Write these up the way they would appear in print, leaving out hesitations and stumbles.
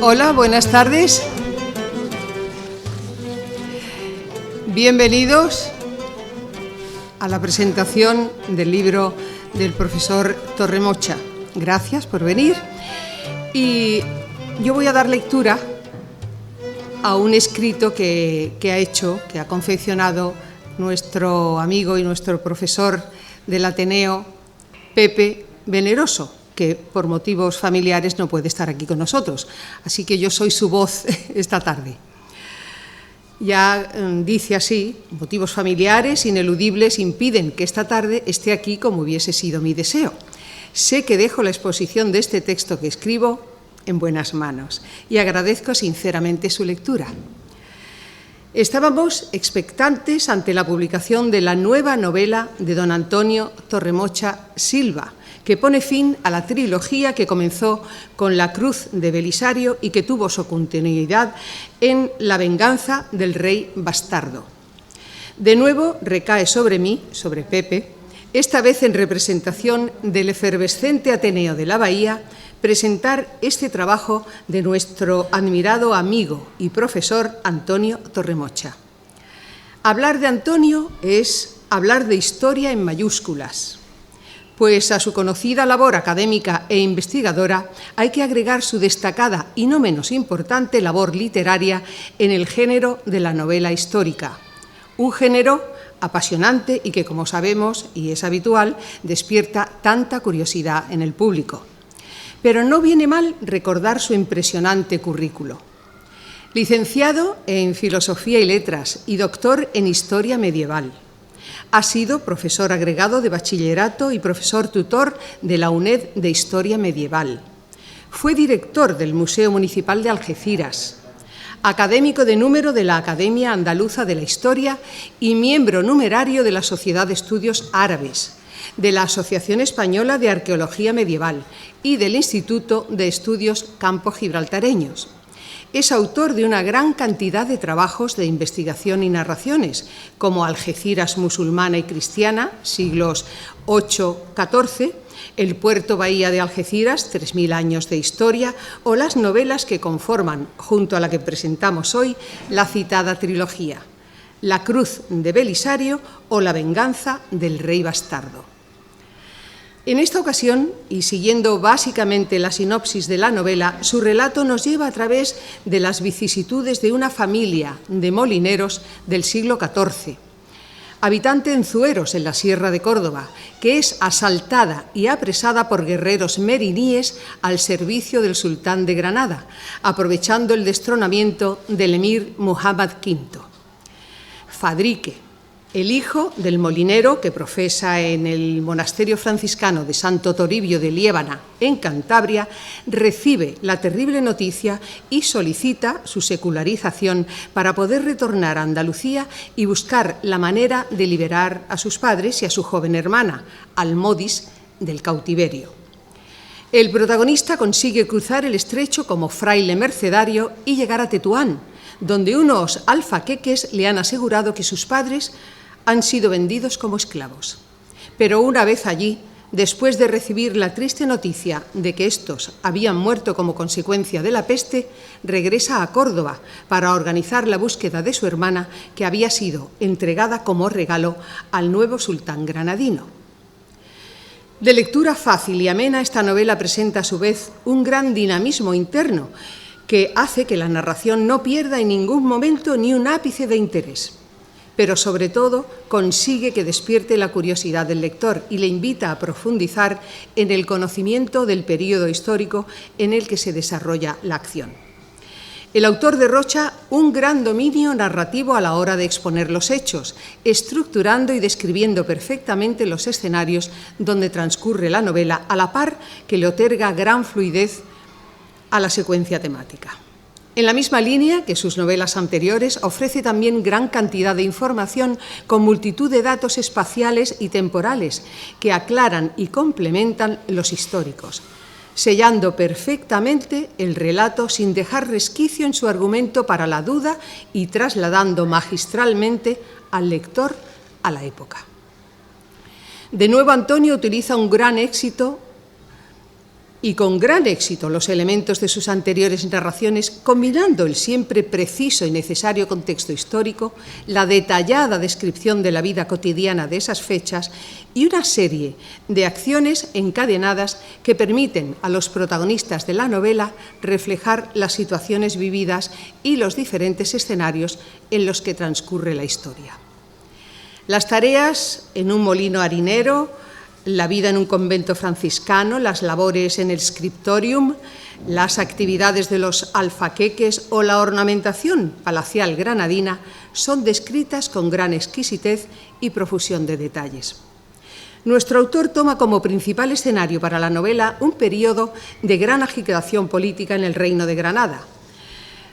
Hola, buenas tardes. Bienvenidos a la presentación del libro del profesor Torremocha. Gracias por venir. Y yo voy a dar lectura a un escrito que ha confeccionado nuestro amigo y nuestro profesor del Ateneo, Pepe Veneroso, que por motivos familiares no puede estar aquí con nosotros. Así que yo soy su voz esta tarde. Ya dice así: motivos familiares ineludibles impiden que esta tarde esté aquí como hubiese sido mi deseo. Sé que dejo la exposición de este texto que escribo en buenas manos y agradezco sinceramente su lectura. Estábamos expectantes ante la publicación de la nueva novela de don Antonio Torremocha Silva, que pone fin a la trilogía que comenzó con La Cruz de Belisario y que tuvo su continuidad en La venganza del rey bastardo. De nuevo recae sobre mí, sobre Pepe, esta vez en representación del efervescente Ateneo de la Bahía, presentar este trabajo de nuestro admirado amigo y profesor Antonio Torremocha. Hablar de Antonio es hablar de historia en mayúsculas, pues a su conocida labor académica e investigadora hay que agregar su destacada y no menos importante labor literaria en el género de la novela histórica, un género apasionante y que, como sabemos, y es habitual, despierta tanta curiosidad en el público. Pero no viene mal recordar su impresionante currículo. Licenciado en Filosofía y Letras y doctor en Historia Medieval. Ha sido profesor agregado de bachillerato y profesor tutor de la UNED de Historia Medieval. Fue director del Museo Municipal de Algeciras, académico de número de la Academia Andaluza de la Historia y miembro numerario de la Sociedad de Estudios Árabes, de la Asociación Española de Arqueología Medieval y del Instituto de Estudios Campo-Gibraltareños. Es autor de una gran cantidad de trabajos de investigación y narraciones, como Algeciras musulmana y cristiana, siglos VIII-XIV, El puerto bahía de Algeciras, 3000 años de historia, o las novelas que conforman, junto a la que presentamos hoy, la citada trilogía, La Cruz de Belisario o La venganza del rey bastardo. En esta ocasión, y siguiendo básicamente la sinopsis de la novela, su relato nos lleva a través de las vicisitudes de una familia de molineros del siglo XIV, habitante en Zueros, en la Sierra de Córdoba, que es asaltada y apresada por guerreros meriníes al servicio del sultán de Granada, aprovechando el destronamiento del emir Muhammad V. Fadrique, el hijo del molinero que profesa en el monasterio franciscano de Santo Toribio de Liébana, en Cantabria, recibe la terrible noticia y solicita su secularización para poder retornar a Andalucía y buscar la manera de liberar a sus padres y a su joven hermana, Almodis, del cautiverio. El protagonista consigue cruzar el estrecho como fraile mercedario y llegar a Tetuán, donde unos alfaqueques le han asegurado que sus padres han sido vendidos como esclavos. Pero una vez allí, después de recibir la triste noticia de que estos habían muerto como consecuencia de la peste, regresa a Córdoba para organizar la búsqueda de su hermana, que había sido entregada como regalo al nuevo sultán granadino. De lectura fácil y amena, esta novela presenta a su vez un gran dinamismo interno que hace que la narración no pierda en ningún momento ni un ápice de interés, pero sobre todo consigue que despierte la curiosidad del lector y le invita a profundizar en el conocimiento del período histórico en el que se desarrolla la acción. El autor derrocha un gran dominio narrativo a la hora de exponer los hechos, estructurando y describiendo perfectamente los escenarios donde transcurre la novela, a la par que le otorga gran fluidez a la secuencia temática. En la misma línea que sus novelas anteriores, ofrece también gran cantidad de información con multitud de datos espaciales y temporales que aclaran y complementan los históricos, sellando perfectamente el relato sin dejar resquicio en su argumento para la duda y trasladando magistralmente al lector a la época. De nuevo, Antonio utiliza con gran éxito los elementos de sus anteriores narraciones, combinando el siempre preciso y necesario contexto histórico, la detallada descripción de la vida cotidiana de esas fechas y una serie de acciones encadenadas que permiten a los protagonistas de la novela reflejar las situaciones vividas y los diferentes escenarios en los que transcurre la historia. Las tareas en un molino harinero, la vida en un convento franciscano, las labores en el scriptorium, las actividades de los alfaqueques o la ornamentación palacial granadina son descritas con gran exquisitez y profusión de detalles. Nuestro autor toma como principal escenario para la novela un periodo de gran agitación política en el Reino de Granada.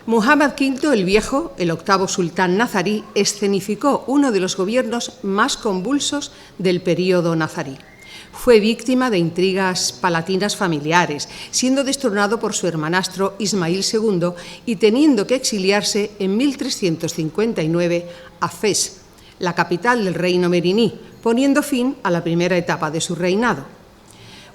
Muhammad V el Viejo, el octavo sultán nazarí, escenificó uno de los gobiernos más convulsos del período nazarí. Fue víctima de intrigas palatinas familiares, siendo destronado por su hermanastro Ismail II y teniendo que exiliarse en 1359 a Fez, la capital del reino meriní, poniendo fin a la primera etapa de su reinado.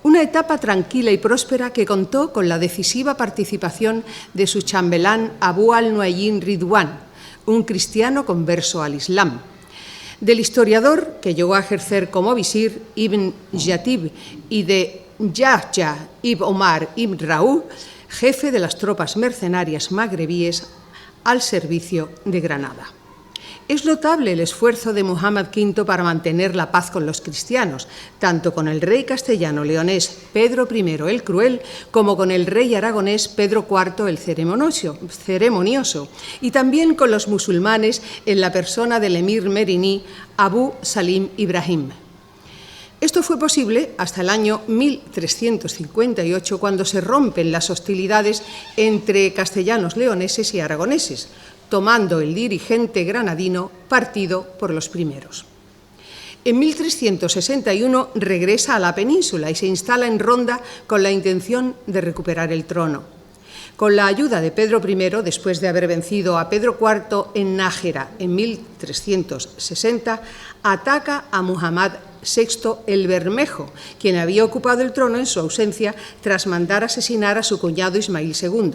Una etapa tranquila y próspera que contó con la decisiva participación de su chambelán Abu al-Nu'ayn Ridwan, un cristiano converso al Islam, del historiador que llegó a ejercer como visir Ibn Yatib y de Yahya ibn Omar ibn Raúl, jefe de las tropas mercenarias magrebíes al servicio de Granada. Es notable el esfuerzo de Muhammad V para mantener la paz con los cristianos, tanto con el rey castellano-leonés Pedro I el Cruel, como con el rey aragonés Pedro IV el Ceremonioso, y también con los musulmanes en la persona del emir meriní Abu Salim Ibrahim. Esto fue posible hasta el año 1358, cuando se rompen las hostilidades entre castellanos leoneses y aragoneses, tomando el dirigente granadino partido por los primeros. En 1361 regresa a la península y se instala en Ronda con la intención de recuperar el trono. Con la ayuda de Pedro I, después de haber vencido a Pedro IV en Nájera en 1360, ataca a Muhammad VI el Bermejo, quien había ocupado el trono en su ausencia tras mandar asesinar a su cuñado Ismail II.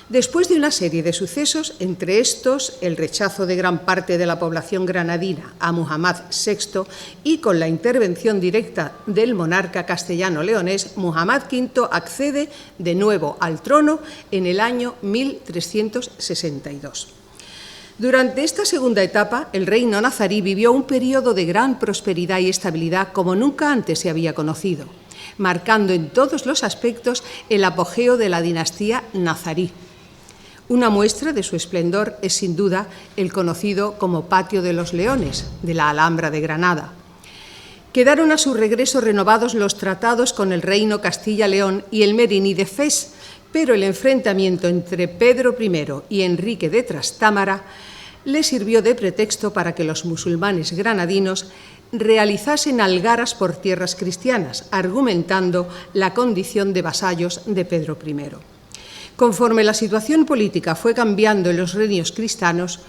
Después de una serie de sucesos, entre estos el rechazo de gran parte de la población granadina a Muhammad VI y con la intervención directa del monarca castellano-leonés, Muhammad V accede de nuevo al trono en el año 1362. Durante esta segunda etapa, el reino nazarí vivió un periodo de gran prosperidad y estabilidad como nunca antes se había conocido, marcando en todos los aspectos el apogeo de la dinastía nazarí. Una muestra de su esplendor es sin duda el conocido como Patio de los Leones de la Alhambra de Granada. Quedaron a su regreso renovados los tratados con el reino Castilla-León y el meriní de Fez, pero el enfrentamiento entre Pedro I y Enrique de Trastámara le sirvió de pretexto para que los musulmanes granadinos realizasen algaras por tierras cristianas, argumentando la condición de vasallos de Pedro I. Conforme la situación política fue cambiando en los reinos cristianos,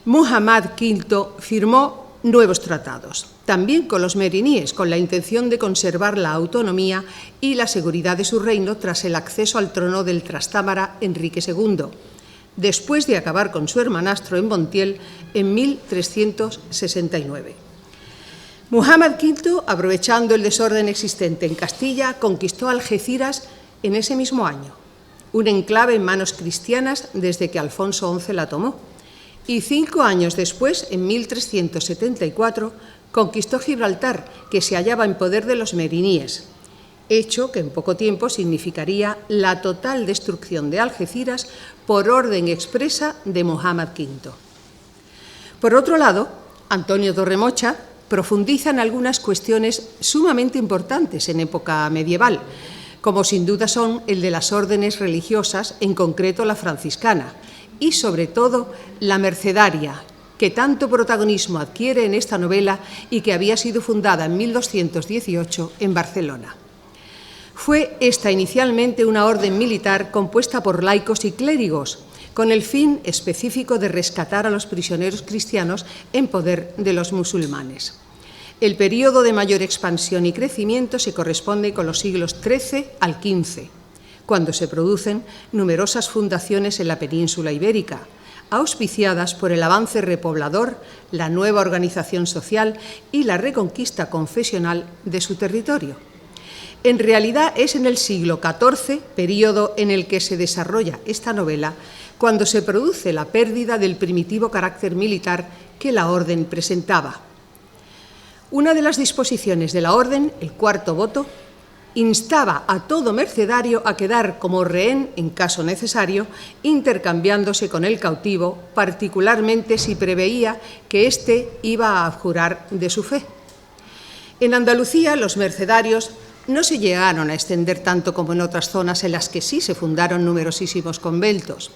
Muhammad V firmó nuevos tratados, también con los meriníes, con la intención de conservar la autonomía y la seguridad de su reino tras el acceso al trono del Trastámara Enrique II, después de acabar con su hermanastro en Montiel en 1369. Muhammad V, aprovechando el desorden existente en Castilla, conquistó Algeciras en ese mismo año, un enclave en manos cristianas desde que Alfonso XI la tomó, y 5 años después, en 1374, conquistó Gibraltar, que se hallaba en poder de los meriníes, hecho que en poco tiempo significaría la total destrucción de Algeciras por orden expresa de Muhammad V. Por otro lado, Antonio Torremocha profundiza en algunas cuestiones sumamente importantes en época medieval, como sin duda son el de las órdenes religiosas, en concreto la franciscana, y sobre todo la mercedaria, que tanto protagonismo adquiere en esta novela y que había sido fundada en 1218 en Barcelona. Fue esta inicialmente una orden militar compuesta por laicos y clérigos, con el fin específico de rescatar a los prisioneros cristianos en poder de los musulmanes. El período de mayor expansión y crecimiento se corresponde con los siglos XIII al XV, cuando se producen numerosas fundaciones en la península ibérica, auspiciadas por el avance repoblador, la nueva organización social y la reconquista confesional de su territorio. En realidad es en el siglo XIV, período en el que se desarrolla esta novela, cuando se produce la pérdida del primitivo carácter militar que la orden presentaba. Una de las disposiciones de la orden, el cuarto voto, instaba a todo mercedario a quedar como rehén en caso necesario, intercambiándose con el cautivo, particularmente si preveía que éste iba a abjurar de su fe. En Andalucía, los mercedarios no se llegaron a extender tanto como en otras zonas en las que sí se fundaron numerosísimos conventos.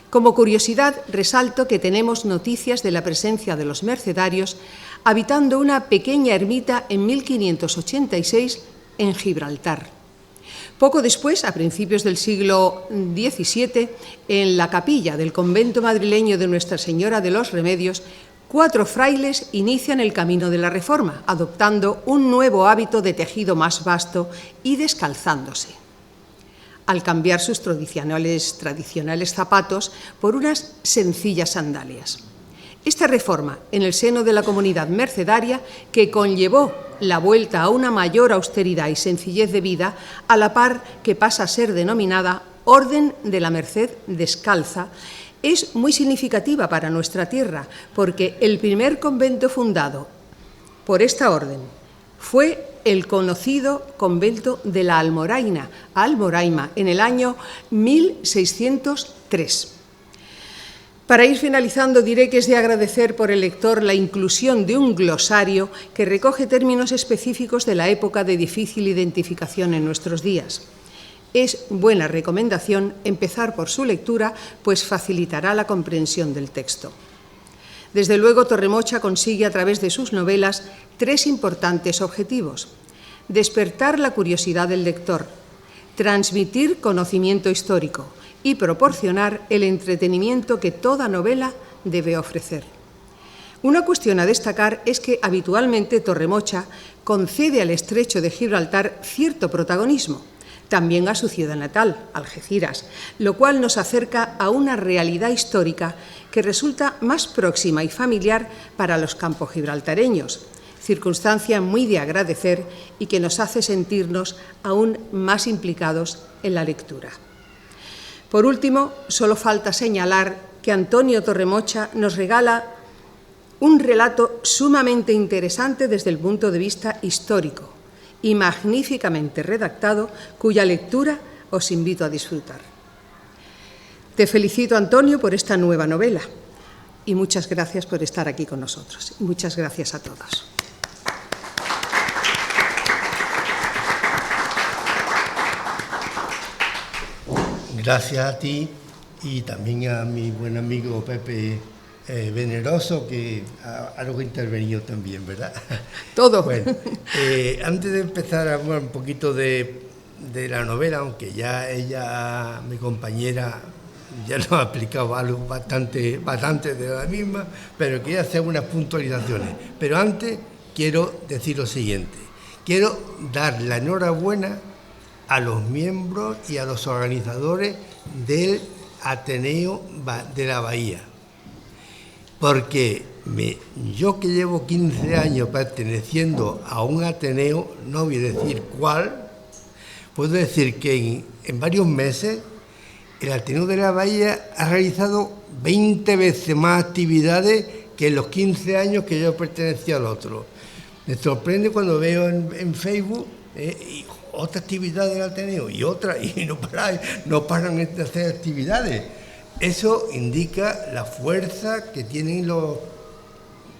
Como curiosidad, resalto que tenemos noticias de la presencia de los mercedarios habitando una pequeña ermita en 1586 en Gibraltar. Poco después, a principios del siglo XVII, en la capilla del convento madrileño de Nuestra Señora de los Remedios, 4 frailes inician el camino de la Reforma, adoptando un nuevo hábito de tejido más vasto y descalzándose, al cambiar sus tradicionales zapatos por unas sencillas sandalias. Esta reforma en el seno de la comunidad mercedaria, que conllevó la vuelta a una mayor austeridad y sencillez de vida, a la par que pasa a ser denominada Orden de la Merced Descalza, es muy significativa para nuestra tierra, porque el primer convento fundado por esta orden fue el conocido convento de la Almoraima, en el año 1603. Para ir finalizando, diré que es de agradecer por el lector la inclusión de un glosario que recoge términos específicos de la época de difícil identificación en nuestros días. Es buena recomendación empezar por su lectura, pues facilitará la comprensión del texto. Desde luego, Torremocha consigue a través de sus novelas 3 importantes objetivos: despertar la curiosidad del lector, transmitir conocimiento histórico y proporcionar el entretenimiento que toda novela debe ofrecer. Una cuestión a destacar es que habitualmente Torremocha concede al estrecho de Gibraltar cierto protagonismo, también a su ciudad natal, Algeciras, lo cual nos acerca a una realidad histórica que resulta más próxima y familiar para los campogibraltareños, circunstancia muy de agradecer y que nos hace sentirnos aún más implicados en la lectura. Por último, solo falta señalar que Antonio Torremocha nos regala un relato sumamente interesante desde el punto de vista histórico y magníficamente redactado, cuya lectura os invito a disfrutar. Te felicito, Antonio, por esta nueva novela y muchas gracias por estar aquí con nosotros. Muchas gracias a todos. Gracias a ti y también a mi buen amigo Pepe Veneroso, que ha algo intervenido también, ¿verdad? Todo. Bueno, antes de empezar a hablar un poquito de la novela, aunque ya ella, mi compañera, ya nos ha explicado algo bastante de la misma, pero quería hacer unas puntualizaciones. Pero antes quiero decir lo siguiente: quiero dar la enhorabuena a los miembros y a los organizadores del Ateneo de la Bahía, porque yo, que llevo 15 años perteneciendo a un Ateneo, no voy a decir cuál, puedo decir que en varios meses el Ateneo de la Bahía ha realizado 20 veces más actividades que en los 15 años que yo pertenecía al otro. Me sorprende cuando veo en Facebook otra actividad del Ateneo y otra, y no paran de hacer actividades. Eso indica la fuerza que tienen los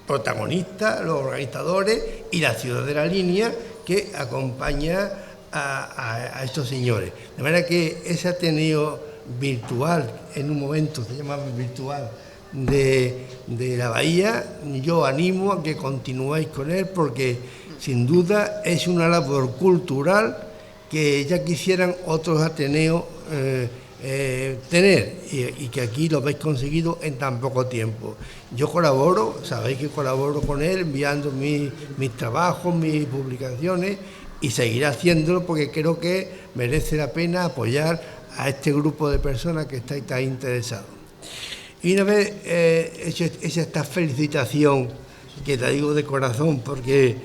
protagonistas, los organizadores y la ciudad de la línea, que acompaña a estos señores. De manera que ese Ateneo virtual, en un momento se llamaba virtual, de la Bahía, yo animo a que continuéis con él, porque sin duda es una labor cultural que ya quisieran otros Ateneos tener, y que aquí lo habéis conseguido en tan poco tiempo. Yo colaboro, sabéis que colaboro con él enviando mis trabajos, mis publicaciones, y seguiré haciéndolo porque creo que merece la pena apoyar a este grupo de personas que estáis tan interesados. Y una vez hecho esta felicitación, que la digo de corazón porque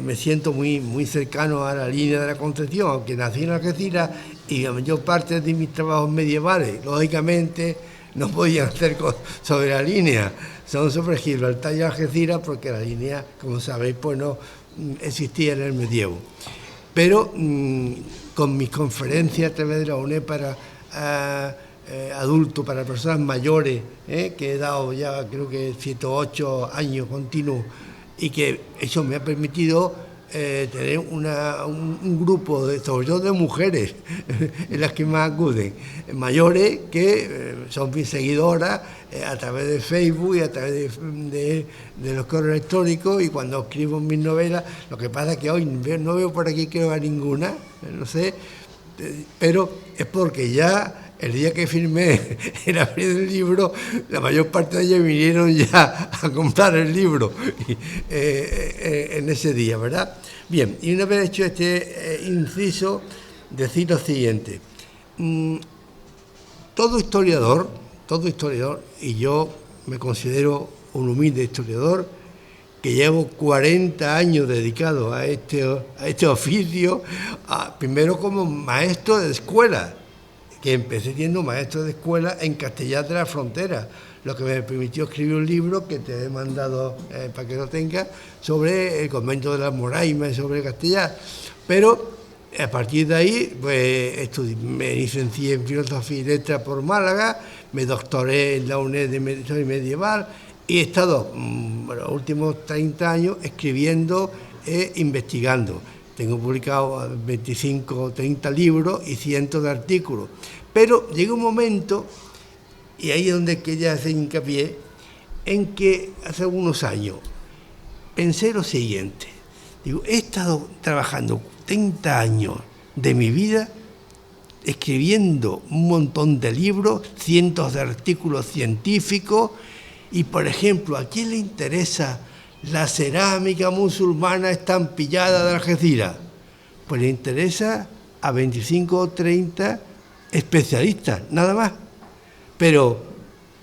me siento muy cercano a la línea de la Concepción, aunque nací en Algeciras, y la mayor parte de mis trabajos medievales, lógicamente, no podían hacer sobre la línea, son sobre Gibraltar y Algeciras, porque la línea, como sabéis, pues no existía en el medievo. Pero con mis conferencias a través de la UNED para adultos, para personas mayores, que he dado ya creo que 7 o 8 años continuos, y que eso me ha permitido tener un grupo, sobre todo de mujeres, en las que más acuden, mayores, que son mis seguidoras a través de Facebook y a través de los correos electrónicos, y cuando escribo mis novelas. Lo que pasa es que hoy no veo por aquí, creo, a ninguna, no sé, pero es porque ya el día que firmé en abrir el libro, la mayor parte de ellos vinieron ya a comprar el libro en ese día, ¿verdad? Bien, y una vez hecho este inciso, decir lo siguiente. Todo historiador, y yo me considero un humilde historiador, que llevo 40 años dedicado a este oficio, primero como maestro de escuela, que empecé siendo maestro de escuela en Castellar de la Frontera, lo que me permitió escribir un libro que te he mandado para que lo tengas, sobre el convento de las Moraimas, sobre Castellar. Pero a partir de ahí, pues me licencié en Filosofía y Letras por Málaga, me doctoré en la UNED de Historia Medieval, y he estado los últimos 30 años escribiendo e investigando. Tengo publicado 25 o 30 libros y cientos de artículos. Pero llega un momento, y ahí es donde quería hacer hincapié, en que hace algunos años pensé lo siguiente. Digo, he estado trabajando 30 años de mi vida escribiendo un montón de libros, cientos de artículos científicos, y, por ejemplo, ¿a quién le interesa la cerámica musulmana estampillada de Algeciras? Pues le interesa a 25 o 30 especialistas, nada más. Pero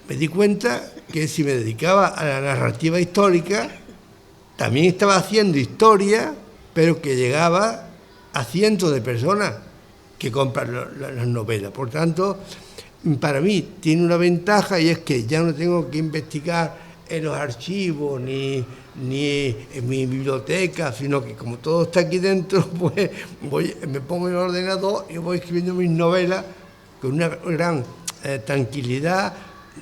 me di cuenta que si me dedicaba a la narrativa histórica, también estaba haciendo historia, pero que llegaba a cientos de personas que compran las novelas. Por tanto, para mí tiene una ventaja, y es que ya no tengo que investigar en los archivos ni en mi biblioteca, sino que como todo está aquí dentro, pues me pongo en el ordenador y voy escribiendo mis novelas con una gran tranquilidad,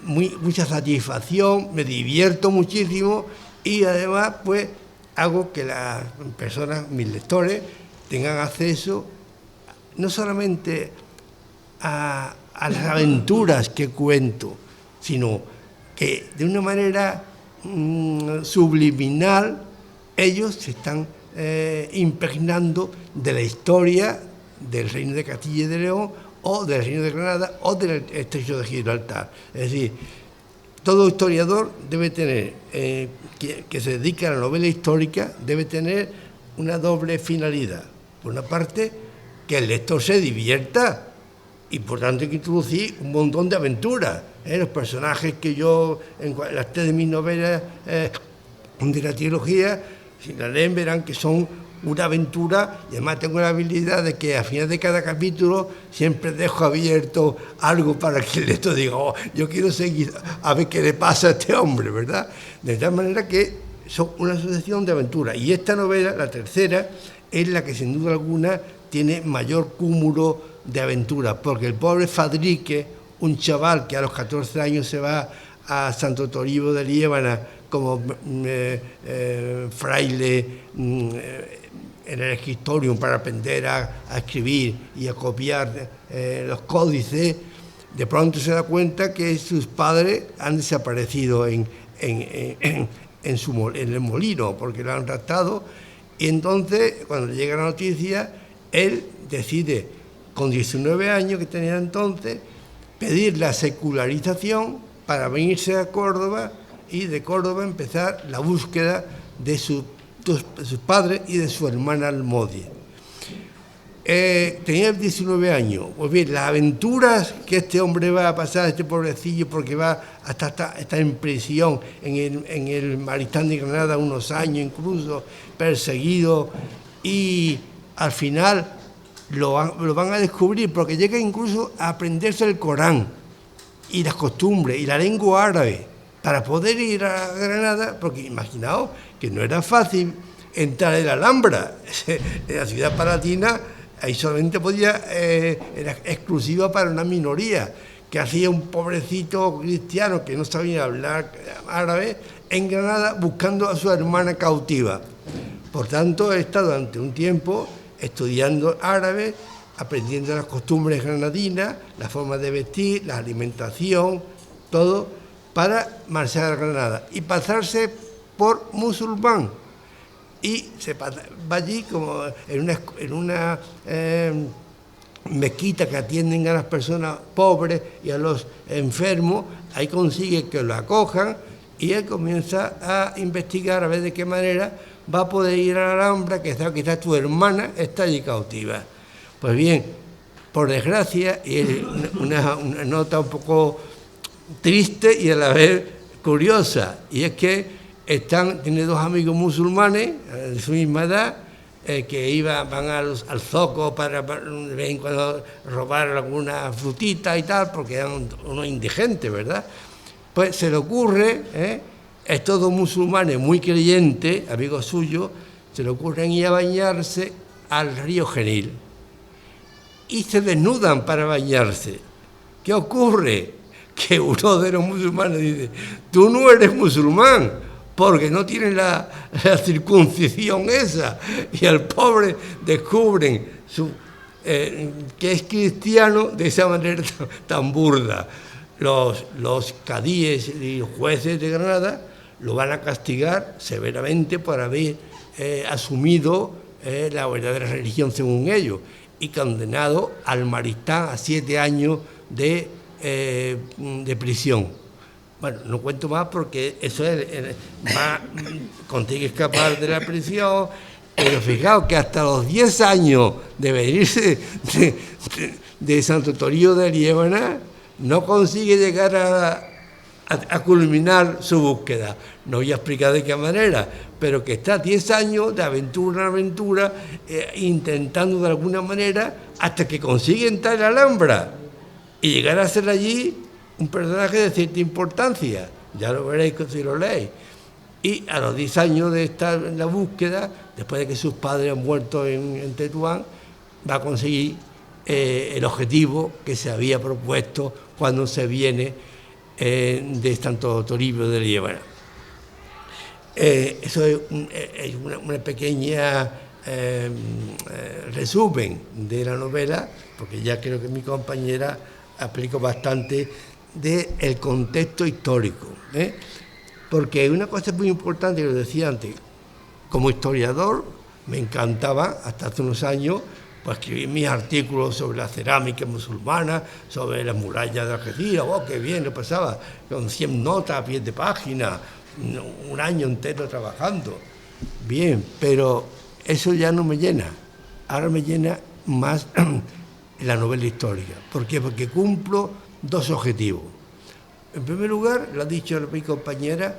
mucha satisfacción, me divierto muchísimo, y además pues hago que las personas, mis lectores, tengan acceso no solamente a las aventuras que cuento, sino que de una manera subliminal ellos se están impregnando de la historia del Reino de Castilla y de León, o del Reino de Granada, o del Estrecho de Gibraltar. Es decir, todo historiador debe tener, que se dedica a la novela histórica, debe tener una doble finalidad. Por una parte, que el lector se divierta, y por tanto hay que introducir un montón de aventuras. Los personajes que yo, en las 3 de mis novelas de la trilogía, si la leen verán que son una aventura, y además tengo la habilidad de que al final de cada capítulo siempre dejo abierto algo para que el lector diga, oh, yo quiero seguir a ver qué le pasa a este hombre, ¿verdad? De tal manera que son una sucesión de aventuras. Y esta novela, la tercera, es la que sin duda alguna tiene mayor cúmulo de aventuras, porque el pobre Fadrique, un chaval que a los 14 años se va a Santo Toribio de Liébana como fraile en el escritorium para aprender a escribir y a copiar los códices, de pronto se da cuenta que sus padres han desaparecido en el molino, porque lo han raptado, y entonces, cuando le llega la noticia, él decide, con 19 años que tenía entonces, pedir la secularización para venirse a Córdoba y de Córdoba empezar la búsqueda de sus padres y de su hermana Almodie. Tenía 19 años. Pues bien, las aventuras que este hombre va a pasar, este pobrecillo, porque va hasta estar en prisión en el Maristán de Granada unos años incluso, perseguido, y al final lo van a descubrir, porque llega incluso a aprenderse el Corán y las costumbres y la lengua árabe para poder ir a Granada, porque imaginaos que no era fácil entrar en la Alhambra, en la ciudad palatina. Ahí solamente era exclusiva para una minoría, que hacía un pobrecito cristiano que no sabía hablar árabe en Granada buscando a su hermana cautiva. Por tanto, he estado durante un tiempo estudiando árabe, aprendiendo las costumbres granadinas, la forma de vestir, la alimentación, todo, para marchar a Granada y pasarse por musulmán. Y se va allí como en una mezquita que atienden a las personas pobres y a los enfermos. Ahí consigue que lo acojan y él comienza a investigar a ver de qué manera va a poder ir a la Alhambra, que quizás tu hermana está allí cautiva. Pues bien, por desgracia, y una nota un poco triste y a la vez curiosa, y es que tiene dos amigos musulmanes de su misma edad que van al zoco para de vez en cuando robar alguna frutita y tal, porque eran unos indigentes, ¿verdad? Pues se le ocurre, estos dos musulmanes muy creyentes, amigos suyos, se le ocurren ir a bañarse al río Genil y se desnudan para bañarse. ¿Qué ocurre? Que uno de los musulmanes dice: tú no eres musulmán, porque no tienen la circuncisión esa, y al pobre descubren que es cristiano de esa manera tan burda. Los cadíes y los jueces de Granada lo van a castigar severamente por haber asumido la verdadera religión según ellos, y condenado al Maristán a 7 años de prisión. Bueno, no cuento más porque eso consigue escapar de la prisión, pero fijaos que hasta los 10 años de venirse de Santo Toribio de Liébana no consigue llegar a culminar su búsqueda. No voy a explicar de qué manera, pero que está 10 años de aventura en aventura, intentando de alguna manera, hasta que consigue entrar en la Alhambra y llegar a ser allí un personaje de cierta importancia. Ya lo veréis si lo leéis. Y a los 10 años de estar en la búsqueda, después de que sus padres han muerto en Tetuán, va a conseguir el objetivo que se había propuesto cuando se viene de Santo Toribio de Liébana. Eso es una pequeña resumen de la novela, porque ya creo que mi compañera aplicó bastante del contexto histórico, porque una cosa muy importante que lo decía antes, como historiador me encantaba hasta hace unos años pues escribir mis artículos sobre la cerámica musulmana, sobre las murallas de Algeciras. Qué bien lo pasaba, con 100 notas a pie de página, un año entero trabajando. Bien, pero eso ya no me llena. Ahora me llena más la novela histórica. ¿Por qué? Porque cumplo 2 objetivos. En primer lugar, lo ha dicho mi compañera,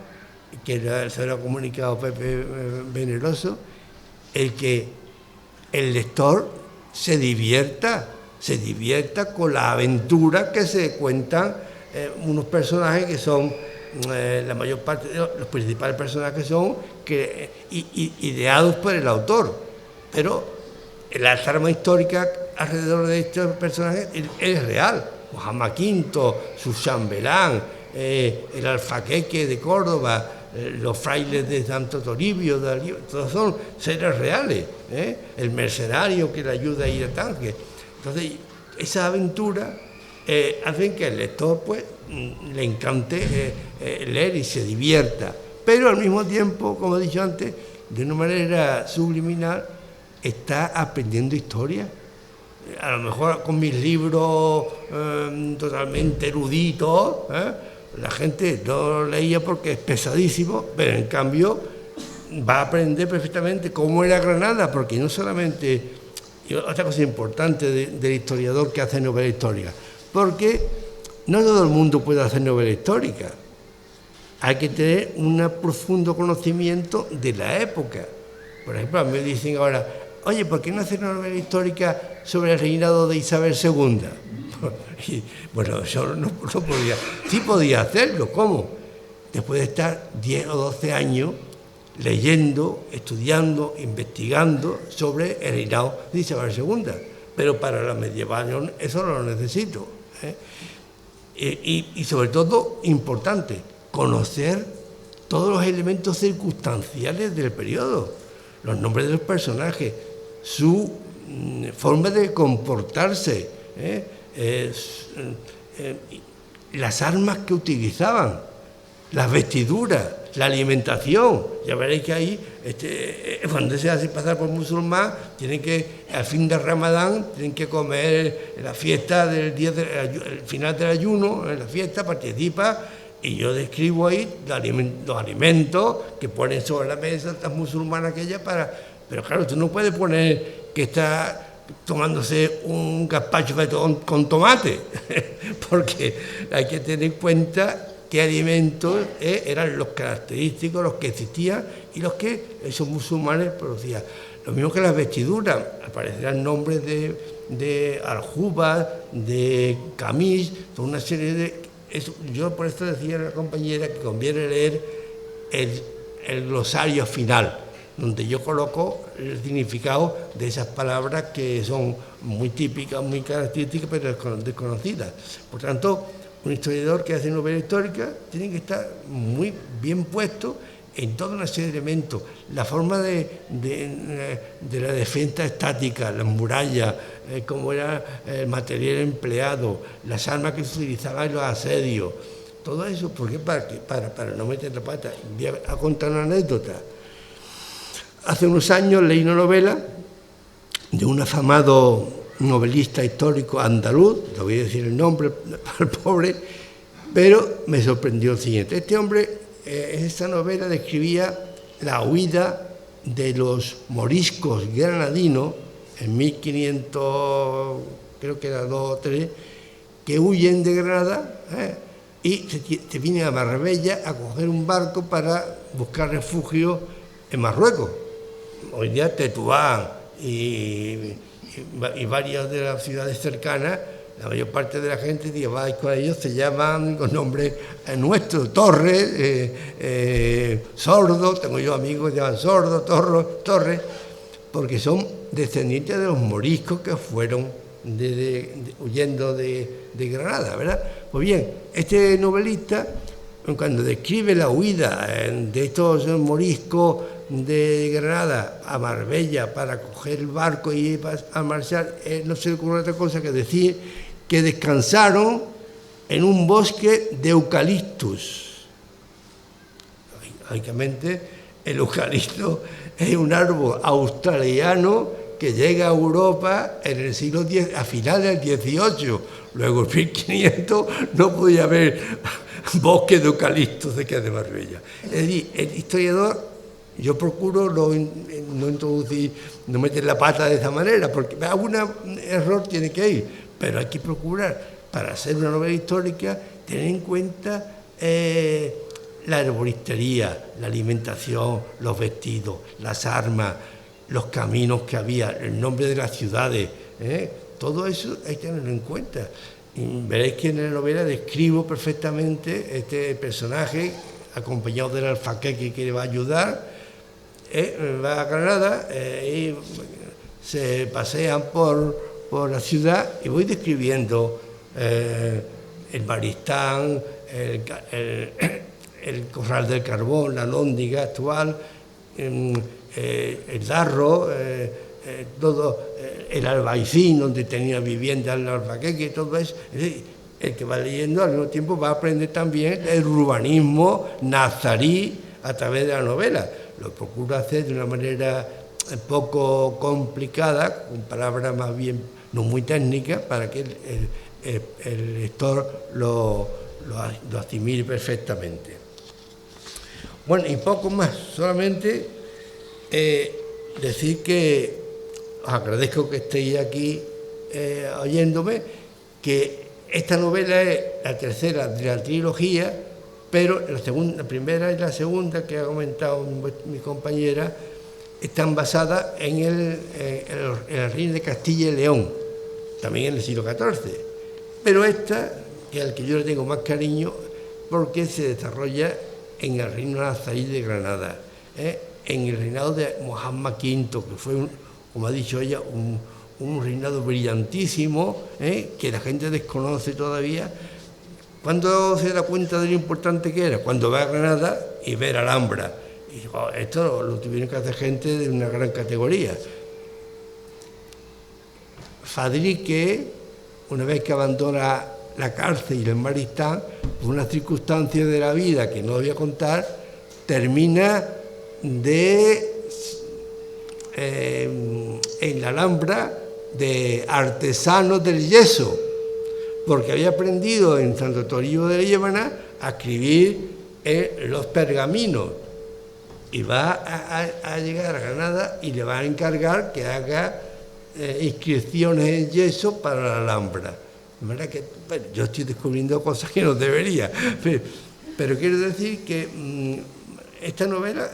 que se lo ha comunicado Pepe Veneroso, el que el lector se divierta con la aventura que se cuentan unos personajes que son, la mayor parte de los principales personajes son ideados por el autor, pero la trama histórica alrededor de estos personajes es real. Muhammad V, su chambelán, el alfaqueque de Córdoba, los frailes de Santo Toribio, todos son seres reales, el mercenario que le ayuda a ir a Tánger. Entonces, esa aventura hacen que al lector pues, le encante leer y se divierta, pero al mismo tiempo, como he dicho antes, de una manera subliminal, está aprendiendo historia. A lo mejor con mis libros totalmente eruditos, la gente no lo leía porque es pesadísimo, pero en cambio va a aprender perfectamente cómo era Granada, porque no solamente... Y otra cosa importante del historiador que hace novela histórica, porque no todo el mundo puede hacer novela histórica. Hay que tener un profundo conocimiento de la época. Por ejemplo, a mí me dicen ahora, oye, ¿por qué no hacer una novela histórica sobre el reinado de Isabel II? Y, bueno, yo no podía, sí podía hacerlo, ¿cómo? Después de estar 10 o 12 años leyendo, estudiando, investigando sobre el reinado de Isabel II. Pero para la medieval eso no lo necesito. Y sobre todo, importante, conocer todos los elementos circunstanciales del periodo, los nombres de los personajes, su forma de comportarse, las armas que utilizaban, las vestiduras, la alimentación. Ya veréis que ahí, cuando se hace pasar por musulmán, tienen que, al fin del Ramadán, tienen que comer en la fiesta del día el final del ayuno, en la fiesta participa, y yo describo ahí los alimentos que ponen sobre la mesa las musulmanas aquellas para... Pero claro, tú no puedes poner que está tomándose un gazpacho con tomate, porque hay que tener en cuenta qué alimentos eran los característicos, los que existían y los que esos musulmanes producían. Lo mismo que las vestiduras, aparecerán nombres de aljubas, de camis, toda una serie de... Yo por esto decía a la compañera que conviene leer el glosario final, donde yo coloco el significado de esas palabras que son muy típicas, muy características, pero desconocidas. Por tanto, un historiador que hace novela histórica tiene que estar muy bien puesto en toda una serie de elementos. La forma de la defensa estática, las murallas, cómo era el material empleado, las armas que se utilizaban en los asedios, todo eso, ¿por qué? Para no meter la pata. Voy a contar una anécdota. Hace unos años leí una novela de un afamado novelista histórico andaluz, le voy a decir el nombre al pobre, pero me sorprendió el siguiente. Este hombre, en esta novela describía la huida de los moriscos granadinos en 1500, creo que era 2 o 3, que huyen de Granada y se vienen a Marbella a coger un barco para buscar refugio en Marruecos. Hoy día Tetuán y varias de las ciudades cercanas, la mayor parte de la gente que va con ellos se llaman con nombres nuestros, Torres, Sordo, tengo yo amigos que llaman Sordo, Torres, porque son descendientes de los moriscos que fueron huyendo de Granada, ¿verdad? Pues bien, este novelista, cuando describe la huida de estos moriscos de Granada a Marbella para coger el barco y ir a marchar, no se le ocurre otra cosa que decir que descansaron en un bosque de eucaliptus. Lógicamente, el eucalipto es un árbol australiano que llega a Europa en el siglo X, a finales del XVIII. Luego, en 1500, no podía haber bosque de eucaliptos cerca de Marbella. Es decir, el historiador, yo procuro no introducir, no meter la pata de esa manera, porque algún error tiene que ir, pero hay que procurar, para hacer una novela histórica, tener en cuenta la herboristería, la alimentación, los vestidos, las armas, los caminos que había, el nombre de las ciudades, todo eso hay que tenerlo en cuenta. Y veréis que en la novela describo perfectamente este personaje, acompañado del alfaqueque que le va a ayudar, va a Granada y se pasean por la ciudad y voy describiendo el Baristán, el Corral del Carbón, la Lóndiga actual, el Darro, todo el Albaicín, donde tenía vivienda el Albaqueque, todo eso. El que va leyendo al mismo tiempo va a aprender también el urbanismo nazarí a través de la novela. Lo procuro hacer de una manera poco complicada, con palabras más bien no muy técnicas, para que el lector lo asimile perfectamente. Bueno, y poco más, solamente decir que os agradezco que estéis aquí oyéndome, que esta novela es la tercera de la trilogía, pero la primera y la segunda, que ha comentado mi compañera, están basadas en el reino de Castilla y León, también en el siglo XIV. Pero esta, que al que yo le tengo más cariño, porque se desarrolla en el reino nazarí de Granada, en el reinado de Mohammed V, que fue, como ha dicho ella, un reinado brillantísimo, que la gente desconoce todavía. ¿Cuándo se da cuenta de lo importante que era? Cuando va a Granada y ve la Alhambra. Y esto lo tuvieron que hacer gente de una gran categoría. Fadrique, una vez que abandona la cárcel y el Maristán, por una circunstancia de la vida que no voy a contar, termina en la Alhambra de artesano del yeso, porque había aprendido en Santo Toribio de Líbana a escribir los pergaminos, y va a llegar a Granada y le va a encargar que haga inscripciones en yeso para la Alhambra. De manera que, bueno, yo estoy descubriendo cosas que no debería, pero quiero decir que esta novela,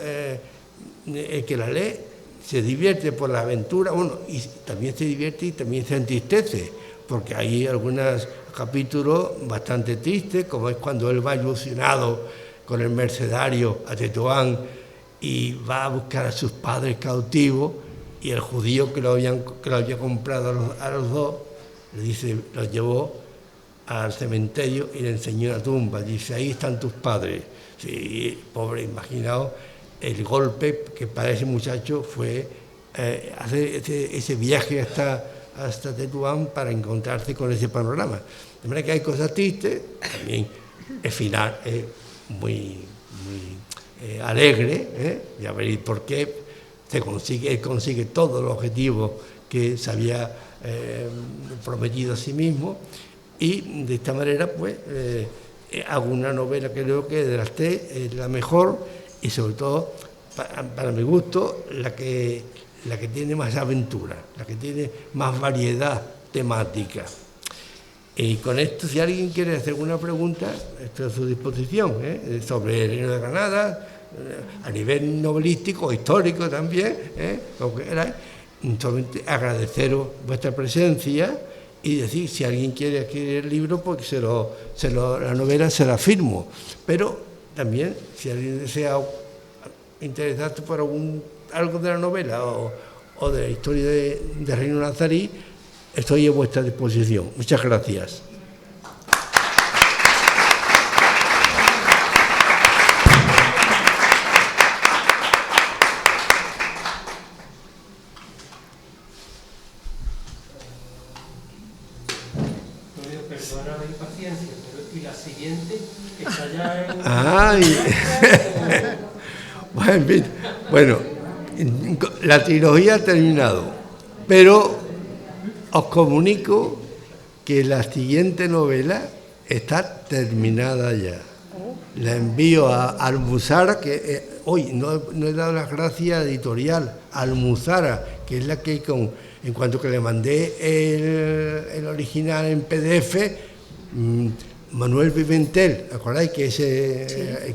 el que la lee se divierte por la aventura, bueno, y también se divierte y también se entristece, porque hay algunos capítulos bastante tristes, como es cuando él va ilusionado con el mercenario a Tetuán y va a buscar a sus padres cautivos, y el judío que lo había comprado a los dos, le dice, los llevó al cementerio y le enseñó la tumba. Dice, ahí están tus padres. Sí, pobre, imaginaos el golpe que para ese muchacho fue hacer ese viaje hasta Tetuán para encontrarse con ese panorama. De manera que hay cosas tristes, también el final es muy alegre, ya veréis por qué. Él consigue todos los objetivos que se había prometido a sí mismo, y de esta manera pues hago una novela que creo que de las tres es la mejor, y sobre todo para mi gusto la que tiene más aventura, la que tiene más variedad temática. Y con esto, si alguien quiere hacer alguna pregunta, estoy a su disposición, sobre el Reino de Granada, a nivel novelístico, histórico también, lo que queráis. Solamente agradeceros vuestra presencia y decir, si alguien quiere adquirir el libro, pues la novela se la firmo. Pero también, si alguien desea interesarse por algo de la novela o de la historia de Reino Nazarí, estoy a vuestra disposición. Muchas gracias. Perdona la impaciencia, pero y la siguiente está ya en... ¡Ay! Bueno, la trilogía ha terminado, pero os comunico que la siguiente novela está terminada ya. La envío a Almuzara, que hoy no he dado las gracias a Editorial Almuzara, que es la que en cuanto que le mandé el original en PDF, Manuel Pimentel, ¿acordáis? Que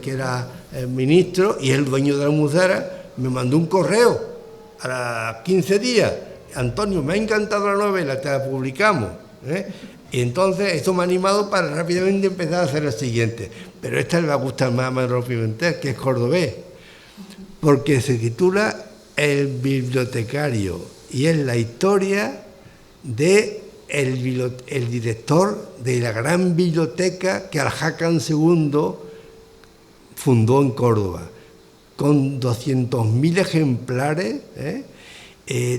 era el ministro y el dueño de Almuzara, me mandó un correo a los 15 días. Antonio, me ha encantado la novela, te la publicamos. Y entonces esto me ha animado para rápidamente empezar a hacer la siguiente. Pero esta le va a gustar más a Manuel Pimentel, que es cordobés, porque se titula El bibliotecario, y es la historia de el director de la gran biblioteca que Al-Hakam II fundó en Córdoba, con 200.000 ejemplares,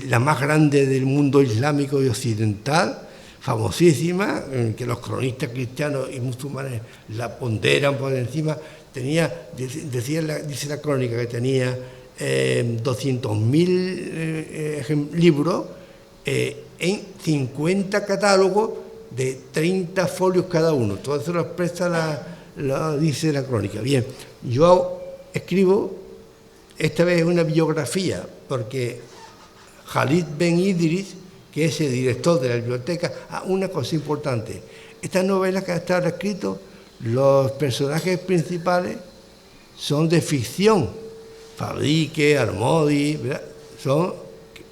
la más grande del mundo islámico y occidental, famosísima, que los cronistas cristianos y musulmanes la ponderan por encima. Dice la crónica que tenía 200.000 libros en 50 catálogos de 30 folios cada uno. Todo eso lo expresa dice la crónica. Bien, yo escribo esta vez una biografía, porque Khalid Ben Idris, que es el director de la biblioteca, una cosa importante: estas novelas que ha estado escrito, los personajes principales son de ficción. Fabrique, Armodi, ¿verdad? Son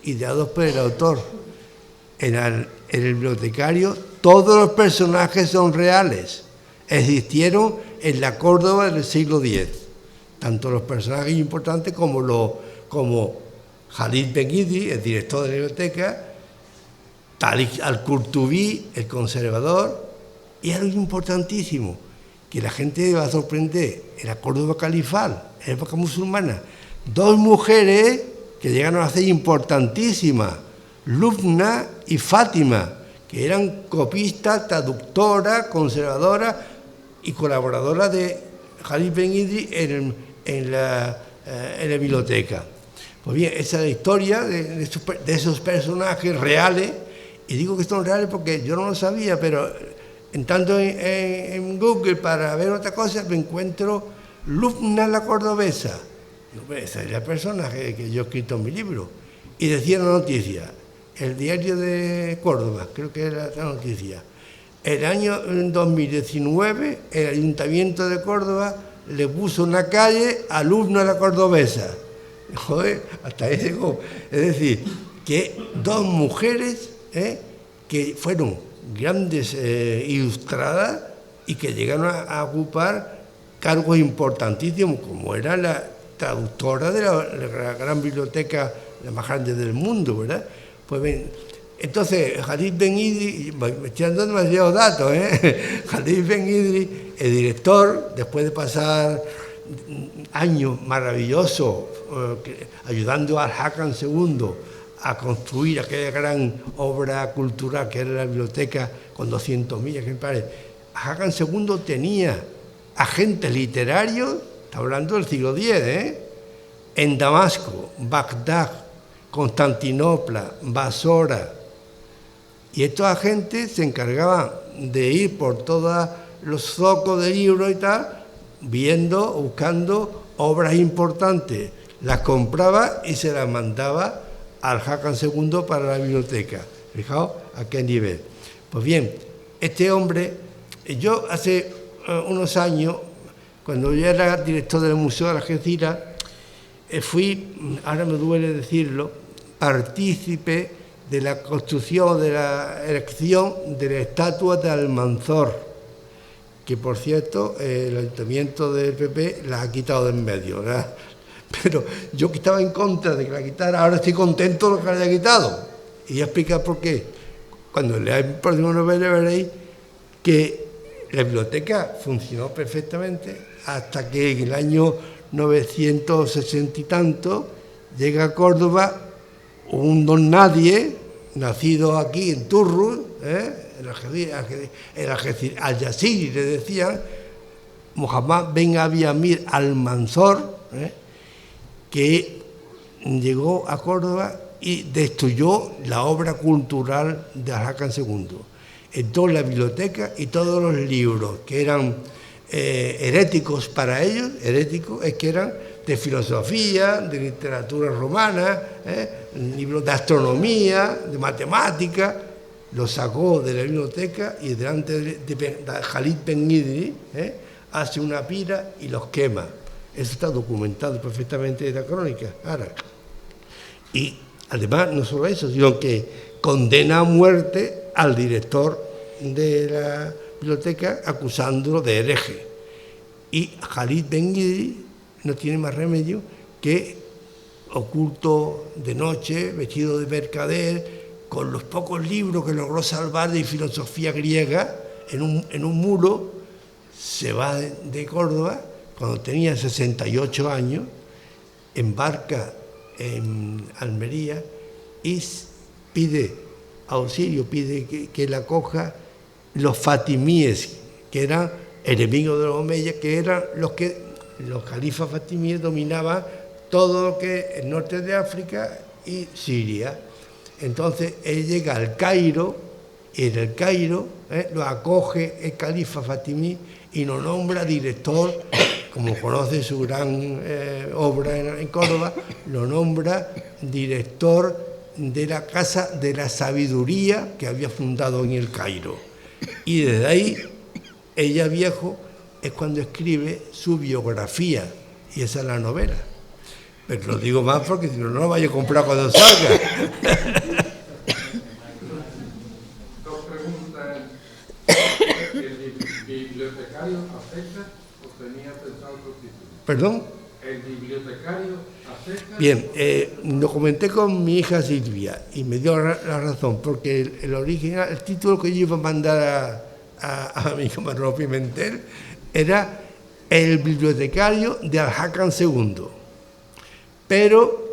ideados por el autor. En el bibliotecario, todos los personajes son reales. Existieron en la Córdoba del siglo X. Tanto los personajes importantes como Khalid Ben Idris, el director de la biblioteca, Tariq al-Qurtubi, el conservador, y algo importantísimo, que la gente va a sorprender: en la Córdoba califal, en la época musulmana, dos mujeres que llegaron a ser importantísimas, Lubna y Fátima, que eran copistas, traductoras, conservadoras y colaboradoras de Khalid Ben Idris en la biblioteca. Pues bien, esa es la historia de esos personajes reales, y digo que son reales porque yo no lo sabía, pero entrando en Google para ver otra cosa, me encuentro Lubna la cordobesa. Esa es la personaje que yo he escrito en mi libro. Y decía la noticia, el diario de Córdoba, creo que era la noticia: el año 2019 el Ayuntamiento de Córdoba le puso una calle a Lubna la cordobesa. Joder, hasta ahí llegó. Es decir, que dos mujeres que fueron grandes ilustradas y que llegaron a ocupar cargos importantísimos, como era la traductora de la gran biblioteca, la más grande del mundo, ¿verdad? Pues bien, entonces Khalid Ben Idris, me estoy dando demasiados datos, Khalid Ben Idris, el director, después de pasar años maravillosos ayudando al Hakan II a construir aquella gran obra cultural que era la biblioteca con 200.000 ejemplares. Hakan II tenía agentes literarios, está hablando del siglo X, en Damasco, Bagdad, Constantinopla, Basora. Y estos agentes se encargaban de ir por todos los zocos de libros y tal, buscando obras importantes. Las compraba y se las mandaba al Hakan II para la biblioteca. Fijaos a qué nivel. Pues bien, este hombre, yo hace unos años, cuando yo era director del Museo de Algeciras, fui, ahora me duele decirlo, partícipe de la construcción, de la erección de la estatua de Almanzor, que por cierto el Ayuntamiento del PP la ha quitado de en medio, ¿verdad? Pero yo que estaba en contra de que la quitara, ahora estoy contento de que la haya quitado. Y voy a explicar por qué. Cuando leáis el próximo novela veréis que la biblioteca funcionó perfectamente hasta que en el año 960 y tanto llega a Córdoba un don nadie, nacido aquí en Turrus, el Al-Yaziri le decían, Muhammad Ben Abi Amir Almanzor, que llegó a Córdoba y destruyó la obra cultural de Hakan II. Entró la biblioteca y todos los libros que eran heréticos para ellos, heréticos es que eran de filosofía, de literatura romana, libros de astronomía, de matemática, los sacó de la biblioteca y delante de Khalid Ben Idris hace una pira y los quema. Eso está documentado perfectamente en la crónica árabe. Y además, no solo eso, sino que condena a muerte al director de la biblioteca acusándolo de hereje. Y Khalid Ben Idris no tiene más remedio que, oculto de noche, vestido de mercader, con los pocos libros que logró salvar de filosofía griega, en un muro, se va de Córdoba, cuando tenía 68 años, embarca en Almería y pide auxilio, pide que la acoja los fatimíes, que eran enemigos de los omeyas, que eran los califas fatimíes dominaban todo lo que es el norte de África y Siria. Entonces él llega al Cairo, y en el Cairo lo acoge el califa fatimí y lo nombra director, como conoce su gran obra en Córdoba, lo nombra director de la Casa de la Sabiduría que había fundado en el Cairo. Y desde ahí, ella viejo, es cuando escribe su biografía, y esa es la novela. Pero lo digo más porque si no, no lo vaya a comprar cuando salga. Dos preguntas. ¿El bibliotecario acepta o tenía pensado otro título? ¿Perdón? ¿El bibliotecario acepta? Bien, lo comenté con mi hija Silvia y me dio la razón, porque el original, el título que yo iba a mandar a mi hijo Manolo Pimentel era El bibliotecario de Al-Hakam II, pero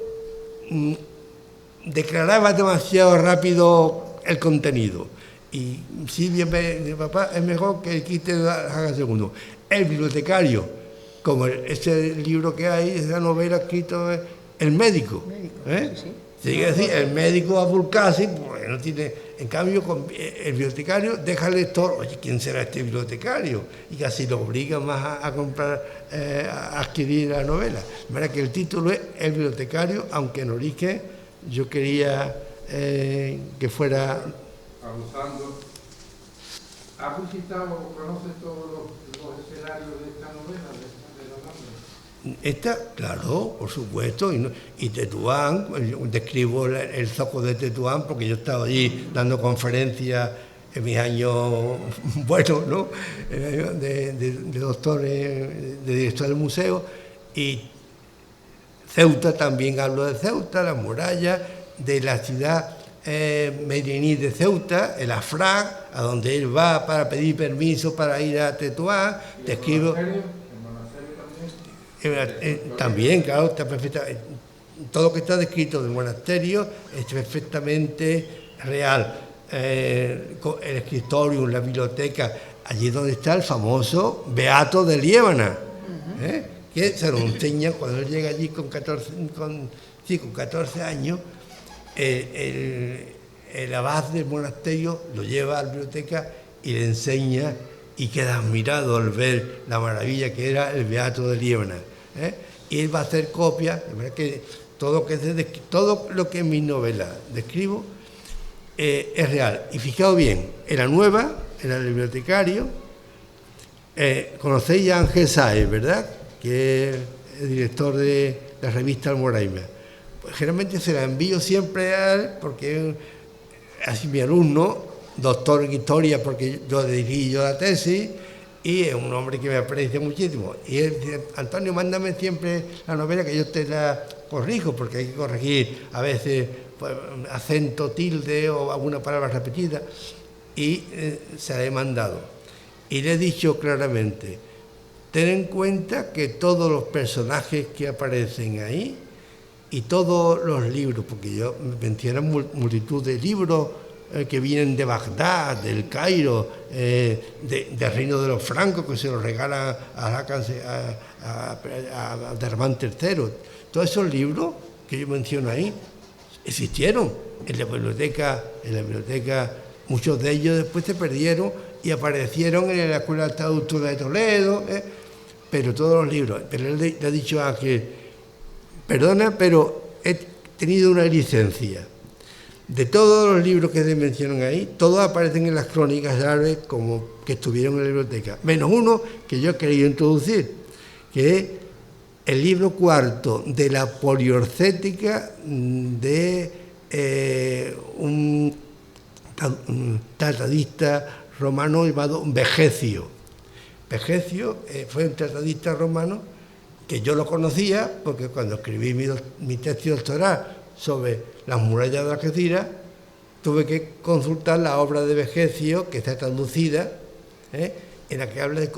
declaraba demasiado rápido el contenido. Y Silvia me dijo, papá, es mejor que quite Al-Hakam II. El bibliotecario, como ese libro que hay, esa novela escrita, El médico. Sí. Sigue decir, el médico Abul Qasim, pues no tiene. En cambio, el bibliotecario deja al lector, oye, ¿quién será este bibliotecario? Y casi lo obliga más a comprar, a adquirir la novela. De manera que el título es El bibliotecario, aunque en origen yo quería que fuera. Abusando. ¿Has visitado o conoces todos los escenarios de esta novela, de la novela? Esta, claro, por supuesto, y Tetuán, describo el zoco de Tetuán porque yo estaba allí dando conferencias en mis años buenos, ¿no? De doctor, de director del museo, y Ceuta, también hablo de Ceuta, la muralla, de la ciudad medellín de Ceuta, el Afrag, a donde él va para pedir permiso para ir a Tetuán, describo. También, claro, está perfectamente. Todo lo que está descrito del monasterio es perfectamente real. El escritorio, la biblioteca, allí donde está el famoso Beato de Liébana, que se lo enseña cuando él llega allí con 14 años. El abad del monasterio lo lleva a la biblioteca y le enseña, y queda admirado al ver la maravilla que era el Beato de Liébana. Y él va a hacer copias, de manera que todo lo que en mi novela describo es real. Y fijaos bien, en la nueva, era el bibliotecario, conocéis a Ángel Sáez, ¿verdad? Que es el director de la revista Almoraima. Pues generalmente se la envío siempre a él, porque es así mi alumno, doctor en historia, porque yo dirigí la tesis, y es un hombre que me aprecia muchísimo. Y él dice, Antonio, mándame siempre la novela que yo te la corrijo, porque hay que corregir a veces pues, acento, tilde o alguna palabra repetida, y se la he mandado. Y le he dicho claramente, ten en cuenta que todos los personajes que aparecen ahí y todos los libros, porque yo mencioné multitud de libros que vienen de Bagdad, del Cairo, del reino de los francos, que se los regalan a Abderramán III. Todos esos libros que yo menciono ahí existieron en la biblioteca, muchos de ellos después se perdieron y aparecieron en la Escuela de Traductora de Toledo, pero todos los libros. Pero él le ha dicho a Ángel, perdona, pero he tenido una licencia. De todos los libros que se mencionan ahí, todos aparecen en las crónicas árabes como que estuvieron en la biblioteca, menos uno que yo he querido introducir, que es el libro cuarto de la poliorcética de un tratadista romano llamado Vegecio. Vegecio fue un tratadista romano que yo lo conocía porque cuando escribí mi tesis doctoral sobre las murallas de Algeciras, tuve que consultar la obra de Vegecio, que está traducida, en la que habla de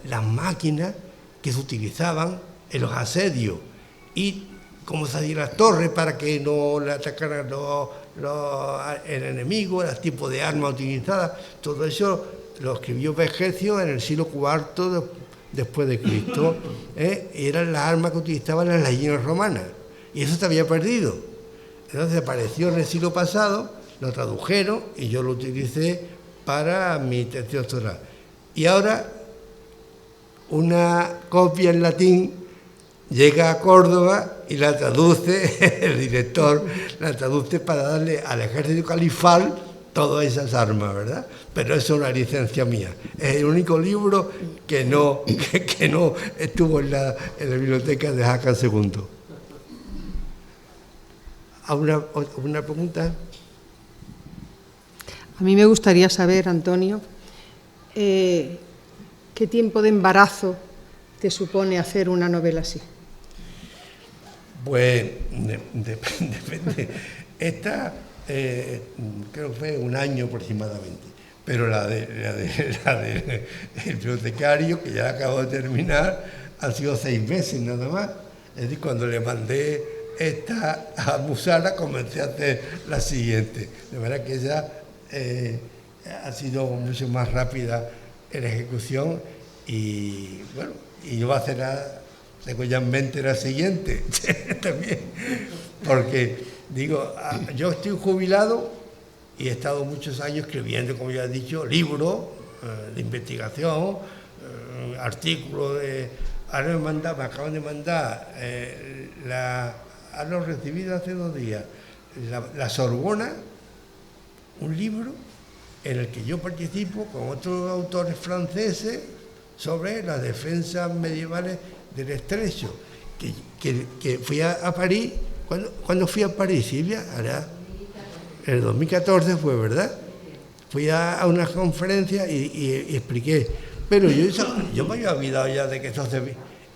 las máquinas que se utilizaban en los asedios y cómo se hacían las torres para que no le atacaran el enemigo, el tipo de armas utilizadas. Todo eso lo escribió Vegecio en el siglo IV después de Cristo. Y eran las armas que utilizaban las legiones romanas. Y eso se había perdido. Entonces apareció en el siglo pasado, lo tradujeron y yo lo utilicé para mi tesis doctoral. Y ahora una copia en latín llega a Córdoba y la traduce, el director la traduce para darle al ejército califal todas esas armas, ¿verdad? Pero eso es una licencia mía. Es el único libro que no estuvo en la biblioteca de Jaca II. ¿Alguna pregunta? A mí me gustaría saber, Antonio, ¿qué tiempo de embarazo te supone hacer una novela así? Pues depende. Esta creo que fue un año aproximadamente, pero la del bibliotecario, que ya acabo de terminar, han sido 6 meses nada más. Es decir, cuando le mandé esta a Musara, comencé a hacer la siguiente. De manera que ella ha sido mucho más rápida en la ejecución y bueno, y yo voy a hacer tengo ya en mente la siguiente también, porque digo, yo estoy jubilado y he estado muchos años escribiendo, como ya he dicho, libros de investigación, artículos ahora me acaban de mandar ahora lo he recibido hace 2 días, la Sorbona, un libro en el que yo participo con otros autores franceses sobre las defensas medievales del Estrecho, que fui a París. ¿Cuándo fui a París, Silvia? Ahora, en el 2014 fue, ¿verdad? Fui a una conferencia y expliqué, pero yo me había olvidado ya de que eso se...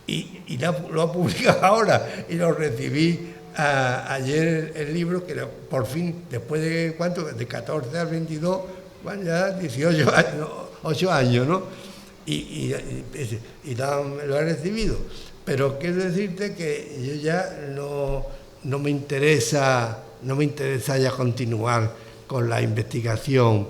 Y lo ha publicado ahora, y lo recibí ayer el libro, que por fin, después de ¿cuánto? De 14 al 22, bueno, ya 18 años, 8 años, ¿no? Y lo he recibido. Pero quiero decirte que yo ya no me interesa ya continuar con la investigación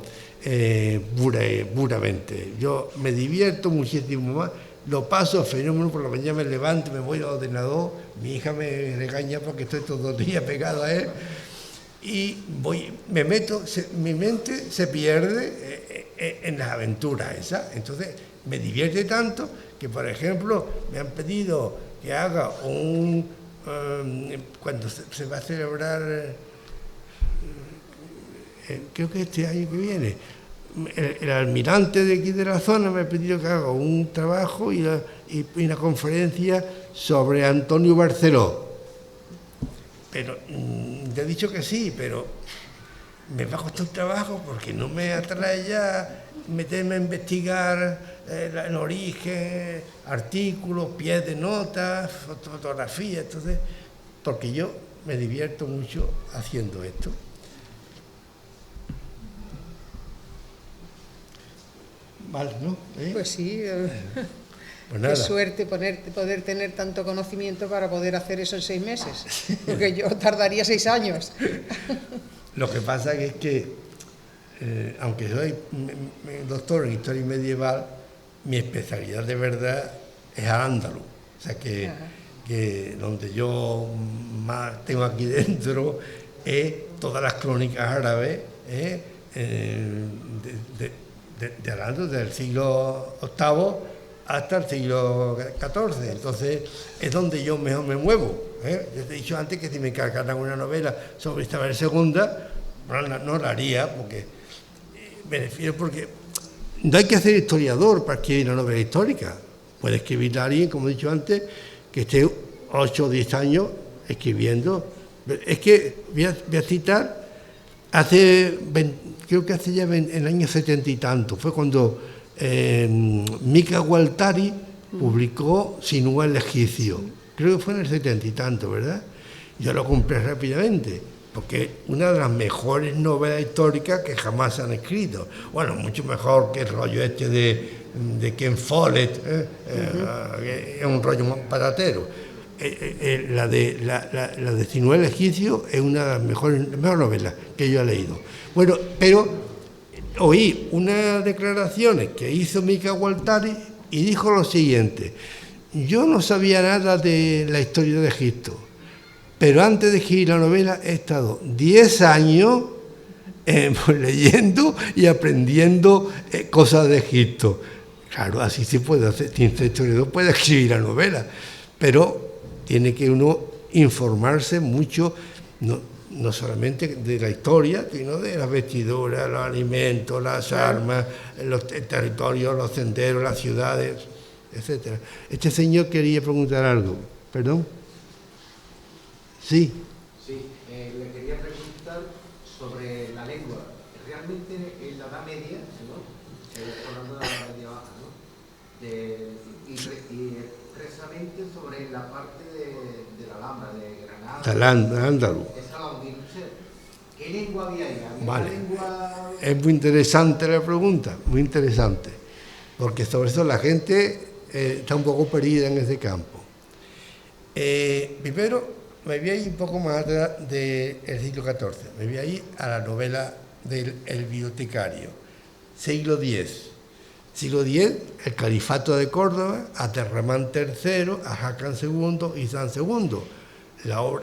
puramente. Yo me divierto muchísimo más, lo paso fenómeno, por la mañana me levanto, me voy al ordenador, mi hija me regaña porque estoy todo el día pegado a él, y me meto, mi mente se pierde en las aventuras esas. Entonces me divierte tanto que, por ejemplo, me han pedido que haga cuando se va a celebrar, creo que este año que viene, el almirante de aquí de la zona me ha pedido que haga un trabajo y una conferencia sobre Antonio Barceló. Pero te he dicho que sí, pero me va a costar un trabajo porque no me atrae ya meterme a investigar el origen, artículos, pies de notas, fotografías. Entonces, porque yo me divierto mucho haciendo esto. Vale, ¿no? Pues sí. Pues nada. Qué suerte poder tener tanto conocimiento para poder hacer eso en 6 meses, porque yo tardaría 6 años. Lo que pasa es que, aunque soy doctor en historia medieval, mi especialidad de verdad es al-ándalus. O sea que donde yo más tengo aquí dentro es todas las crónicas árabes de al-ándalus, del siglo VIII hasta el siglo XIV. Entonces es donde yo mejor me muevo. Yo te he dicho antes que si me encargaran una novela sobre Isabel II, no la haría, porque me refiero porque no hay que ser historiador para escribir una novela histórica. Puede escribirla alguien, como he dicho antes, que esté 8 o 10 años escribiendo. Es que voy a citar, creo que hace ya en el año 70 y tanto, fue cuando Mika Gualtari publicó Sinué el egipcio. Creo que fue en el 70 y tanto, ¿verdad? Yo lo compré rápidamente, porque es una de las mejores novelas históricas que jamás se han escrito. Bueno, mucho mejor que el rollo este de Ken Follett, que es un rollo más patatero. La de Sinué el Egipcio es una de las mejores novelas que yo he leído. Bueno, pero oí unas declaraciones que hizo Mika Waltari y dijo lo siguiente: yo no sabía nada de la historia de Egipto, pero antes de escribir la novela he estado 10 años leyendo y aprendiendo cosas de Egipto. Claro, así se puede hacer, sin ser historiador puede escribir la novela, pero tiene que uno informarse mucho, no solamente de la historia, sino de las vestiduras, los alimentos, las armas, el territorio, los senderos, las ciudades, etc. Este señor quería preguntar algo. ¿Perdón? Sí. Sí, le quería preguntar sobre la lengua. Realmente en la Edad Media, ¿no? Hablando de la Edad Media Baja, ¿no? Y expresamente sobre la parte de la Alhambra, de Granada. Andaluz. Esa la unir usted. ¿Qué lengua había ahí? ¿Había Vale. lengua? Es muy interesante la pregunta, muy interesante, porque sobre eso la gente está un poco perdida en ese campo. Primero, me voy a ir un poco más atrás del siglo XIV, me voy a ir a la novela del El bibliotecario, siglo X. Siglo X, el califato de Córdoba, Abderramán III, Haakon II y San II.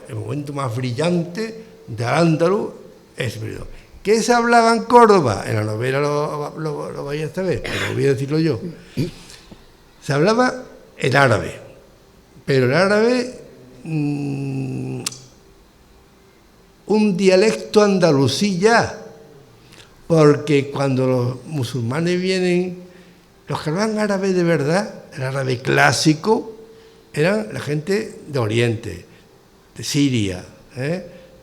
El momento más brillante de Al-Ándalus es verdad. ¿Qué se hablaba en Córdoba? En la novela lo vais a saber, pero voy a decirlo yo. Se hablaba el árabe, pero el árabe, un dialecto andalusí ya, porque cuando los musulmanes vienen, los que hablaban árabe de verdad, el árabe clásico, eran la gente de Oriente, de Siria,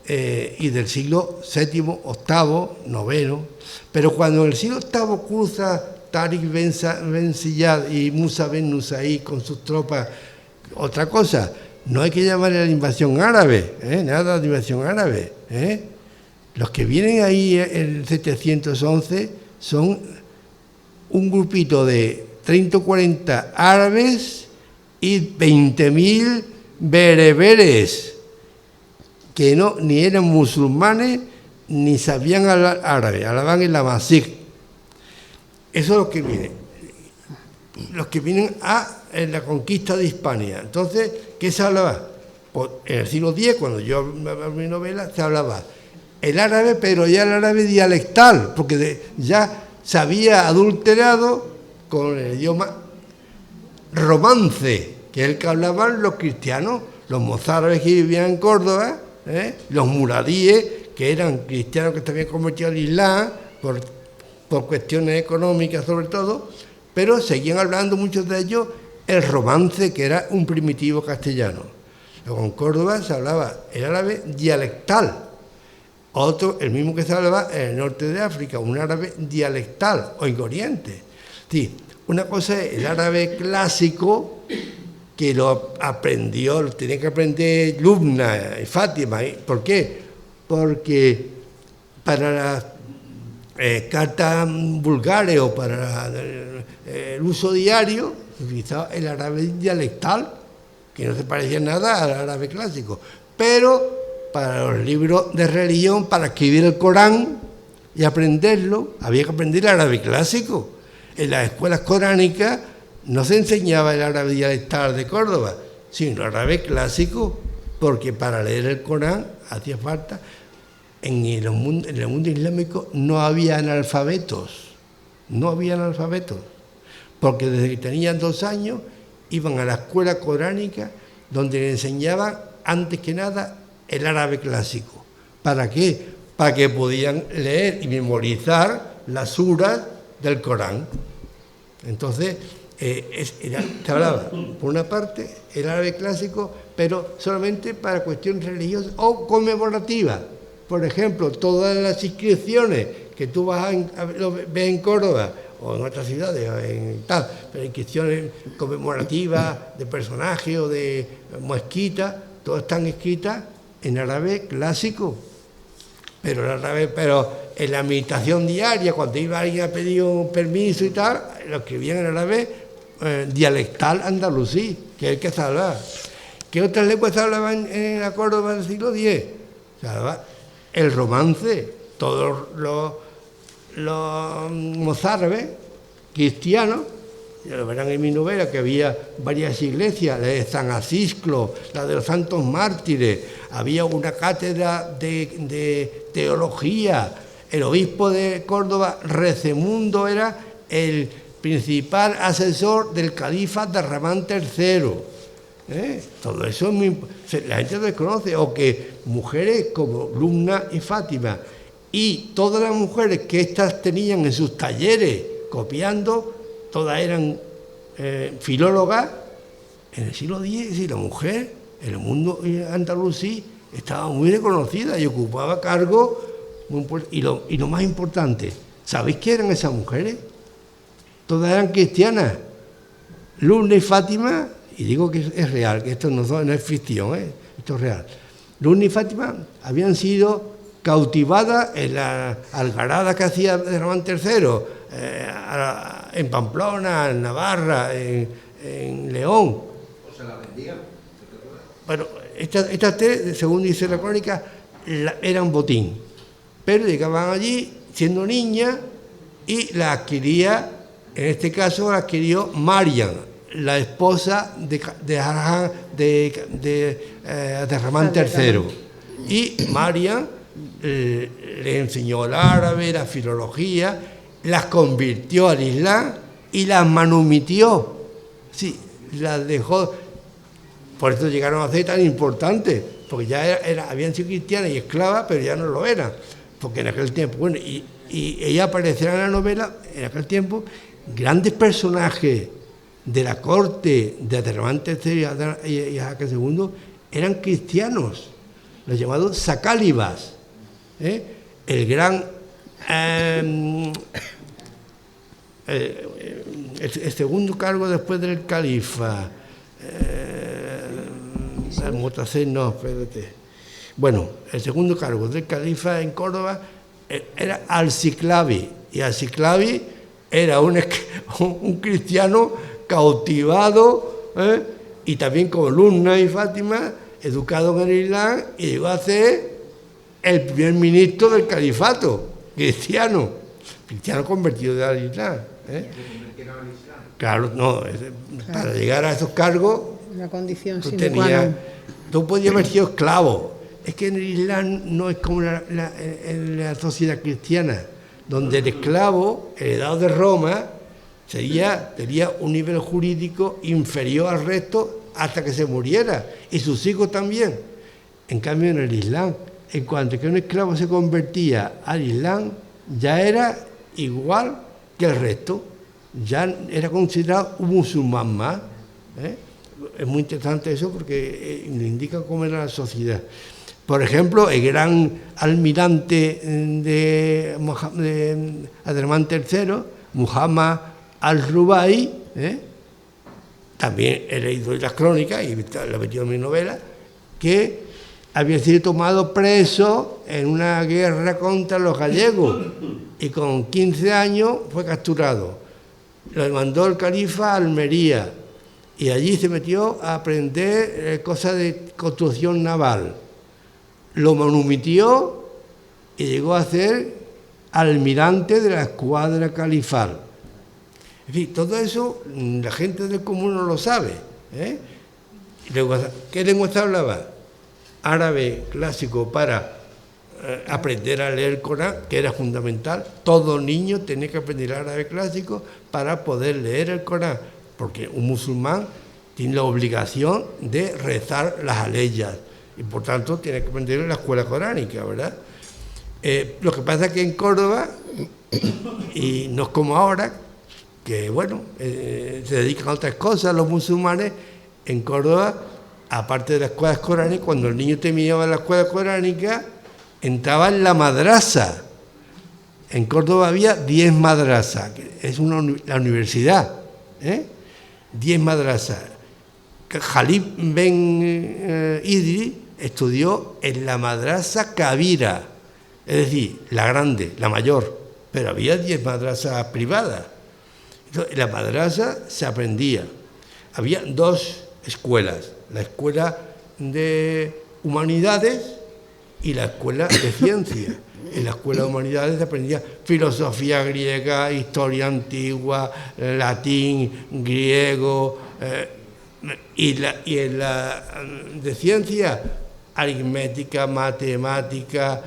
y del siglo VII, VIII, IX. Pero cuando en el siglo VIII cruza Tariq Ben Ziyad y Musa Ben Nusayr con sus tropas, otra cosa, no hay que llamarle a la invasión árabe, nada de invasión árabe. Los que vienen ahí en 711 son un grupito de 30 o 40 árabes y 20.000 bereberes, que ni eran musulmanes ni sabían hablar árabe, hablaban el amazigh. Eso es lo que viene. Los que vienen en la conquista de Hispania. Entonces, ¿qué se hablaba? Pues en el siglo X, cuando yo mi novela, se hablaba el árabe, pero ya el árabe dialectal, porque ya se había adulterado con el idioma romance, que es el que hablaban los cristianos, los mozárabes que vivían en Córdoba, los muradíes, que eran cristianos que se habían convertido al Islam por cuestiones económicas sobre todo, pero seguían hablando muchos de ellos el romance, que era un primitivo castellano. Luego en Córdoba se hablaba el árabe dialectal, otro, el mismo que se hablaba en el norte de África, un árabe dialectal, o en Oriente. Sí, una cosa es el árabe clásico, que lo tenía que aprender Lubna y Fátima. ¿Por qué? Porque para las cartas vulgares o para el uso diario se utilizaba el árabe dialectal, que no se parecía nada al árabe clásico. Pero para los libros de religión, para escribir el Corán y aprenderlo, había que aprender el árabe clásico. En las escuelas coránicas no se enseñaba el árabe dialectal de Córdoba, sino el árabe clásico, porque para leer el Corán hacía falta. En el mundo islámico no había analfabetos, porque desde que tenían 2 años iban a la escuela coránica, donde le enseñaban antes que nada el árabe clásico. ¿Para qué? Para que podían leer y memorizar las suras del Corán. Entonces, se hablaba, por una parte, el árabe clásico, pero solamente para cuestiones religiosas o conmemorativas. Por ejemplo, todas las inscripciones que tú ves en Córdoba o en otras ciudades, pero inscripciones conmemorativas de personajes o de mezquitas, todas están escritas en árabe clásico. pero en la meditación diaria, cuando iba alguien a pedir un permiso y tal, lo escribían en árabe dialectal andalusí, que es el que se hablaba. ¿Qué otras lenguas se hablaban en la Córdoba del siglo X? Se hablaba el romance, todos los mozárabes cristianos. Ya lo verán en mi novela, que había varias iglesias, la de San Acisclo, la de los Santos Mártires, había una cátedra de teología. El obispo de Córdoba, Recemundo, era el principal asesor del califa Abderramán III. Todo eso es muy, la gente lo desconoce, o que mujeres como Lumna y Fátima, y todas las mujeres que éstas tenían en sus talleres copiando, todas eran filólogas. En el siglo X, y la mujer en el mundo andalusí estaba muy reconocida y ocupaba cargos muy importantes. Y lo más importante, ¿sabéis qué eran esas mujeres? Todas eran cristianas. Lumna y Fátima, y digo que es real, que esto no es ficción, esto es real. Lumna y Fátima habían sido cautivadas en la algarada que hacía Abderramán III, en Pamplona, en Navarra, en León. ¿O se la vendían? Bueno, estas tres, según dice la crónica, eran botín, pero llegaban allí siendo niñas y la adquiría, en este caso la adquirió Mariam, la esposa de Abderramán III. Y Mariam le enseñó el árabe, la filología, las convirtió al Islam y las manumitió. Sí, las dejó. Por eso llegaron a ser tan importantes, porque ya habían sido cristianas y esclavas, pero ya no lo eran. Porque en aquel tiempo, bueno, y ella aparecerá en la novela, en aquel tiempo, grandes personajes de la corte de Abderramán III y Jaque II eran cristianos, los llamados sacálibas. El gran el segundo cargo después del califa, bueno, el segundo cargo del califa en Córdoba era Al-Ciclavi, y Al-Ciclavi era un cristiano cautivado, y también como Lumna y Fátima, educado en el Islam, y llegó a ser el primer ministro del califato, cristiano convertido al Islam. Claro, no, para llegar a esos cargos, una condición sine qua non. Tú podías haber sido esclavo. Es que en el Islam no es como en la sociedad cristiana, donde el esclavo, heredado de Roma, tenía un nivel jurídico inferior al resto hasta que se muriera, y sus hijos también. En cambio, en el Islam, en cuanto que un esclavo se convertía al Islam, ya era igual que el resto, ya era considerado un musulmán más. Es muy interesante eso porque nos indica cómo era la sociedad. Por ejemplo, el gran almirante de Abderramán III, Muhammad al-Rubai, también he leído las crónicas y lo he metido en mi novela, que había sido tomado preso en una guerra contra los gallegos y con 15 años fue capturado. Lo mandó el califa a Almería y allí se metió a aprender cosas de construcción naval. Lo manumitió y llegó a ser almirante de la escuadra califal. En fin, todo eso la gente del común no lo sabe. Luego, ¿qué lengua se hablaba? Árabe clásico para aprender a leer el Corán, que era fundamental. Todo niño tenía que aprender árabe clásico para poder leer el Corán, porque un musulmán tiene la obligación de rezar las aleyas y por tanto tiene que aprender en la escuela coránica, ¿verdad? Lo que pasa es que en Córdoba, y no es como ahora, que bueno, se dedican a otras cosas los musulmanes, en Córdoba, aparte de las escuelas coránicas, cuando el niño terminaba la escuela coránica, entraba en la madrasa. En Córdoba había 10 madrasas, que es la universidad, 10 madrasas. Jalib Ben Idri estudió en la madrasa Kabira, es decir, la grande, la mayor, pero había 10 madrasas privadas. Entonces, en la madrasa se aprendía. Había 2 escuelas, la escuela de humanidades y la escuela de ciencia. En la escuela de humanidades se aprendía filosofía griega, historia antigua, latín, griego, y en la de ciencia, aritmética, matemática,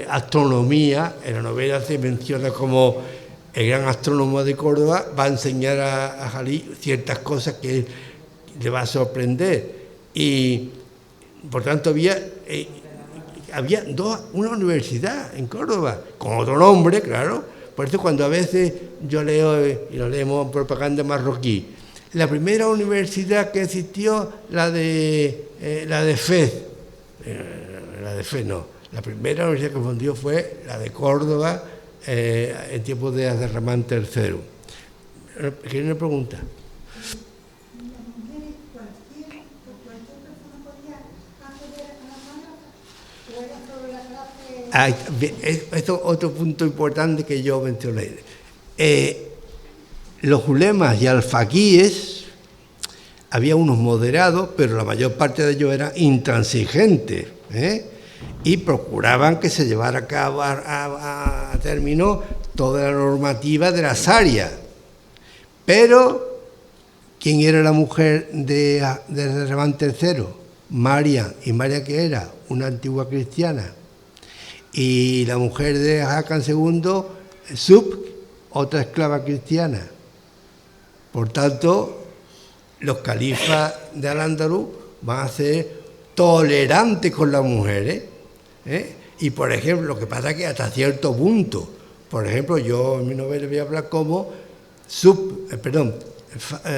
astronomía. En la novela se menciona como el gran astrónomo de Córdoba va a enseñar a Jalí ciertas cosas que le va a sorprender. Y por tanto había una universidad en Córdoba, con otro nombre, claro. Por eso cuando a veces yo leo, y lo leemos, propaganda marroquí, la primera universidad que existió, la de Fez, la primera universidad que fundió fue la de Córdoba, en tiempos de Abderramán III. ¿Quién me pregunta? Esto es otro punto importante que yo mencioné. Los ulemas y alfaquíes, había unos moderados, pero la mayor parte de ellos eran intransigentes, y procuraban que se llevara a cabo a término toda la normativa de las áreas. Pero, ¿quién era la mujer de Abderramán III? María. ¿Y María qué era? Una antigua cristiana. Y la mujer de Hakan II, Sub, otra esclava cristiana. Por tanto, los califas de Al-Ándalus van a ser tolerantes con las mujeres, Y, por ejemplo, lo que pasa es que hasta cierto punto, por ejemplo, yo en mi novela voy a hablar como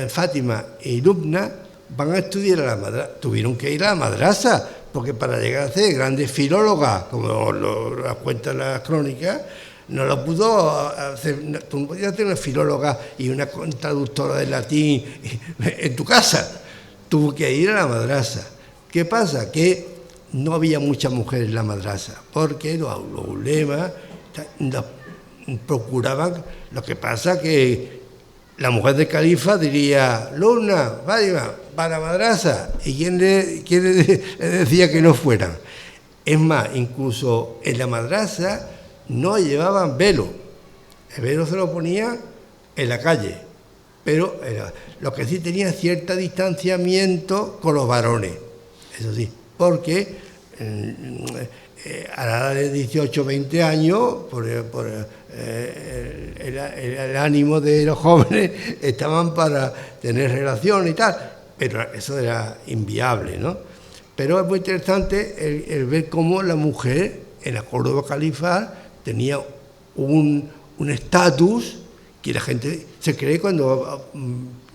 Fátima y Lubna van a estudiar a la madrasa, tuvieron que ir a la madrasa, porque para llegar a ser grandes filólogas, como lo cuentan las crónicas, no lo pudo hacer. Tú no podías tener una filóloga y una traductora de latín en tu casa. Tuvo que ir a la madrasa. ¿Qué pasa? Que no había muchas mujeres en la madrasa, porque los ulemas procuraban. Lo que pasa que la mujer del califa diría: Luna, Fátima, para la madrasa. ¿Y quién le decía que no fueran? Es más, incluso en la madrasa no llevaban velo. El velo se lo ponían en la calle, pero lo que sí tenía cierto distanciamiento con los varones, eso sí, porque a la edad de 18 o 20 años, por el ánimo de los jóvenes, estaban para tener relación y tal, pero eso era inviable, ¿no? Pero es muy interesante el ver cómo la mujer en la Córdoba califal tenía un estatus que la gente se cree cuando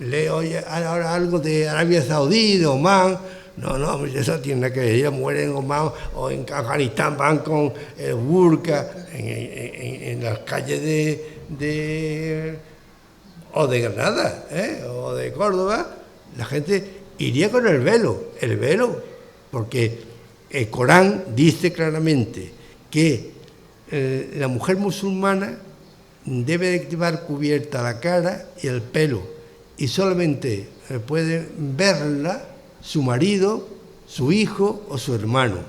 lee hoy ahora algo de Arabia Saudí, de Omán. No, eso tiene nada que ver. Ellas mueren en Omán o en Afganistán, van con el burka en las calles o de Granada, o de Córdoba. La gente iría con el velo, porque el Corán dice claramente que la mujer musulmana debe de llevar cubierta la cara y el pelo, y solamente puede verla su marido, su hijo o su hermano.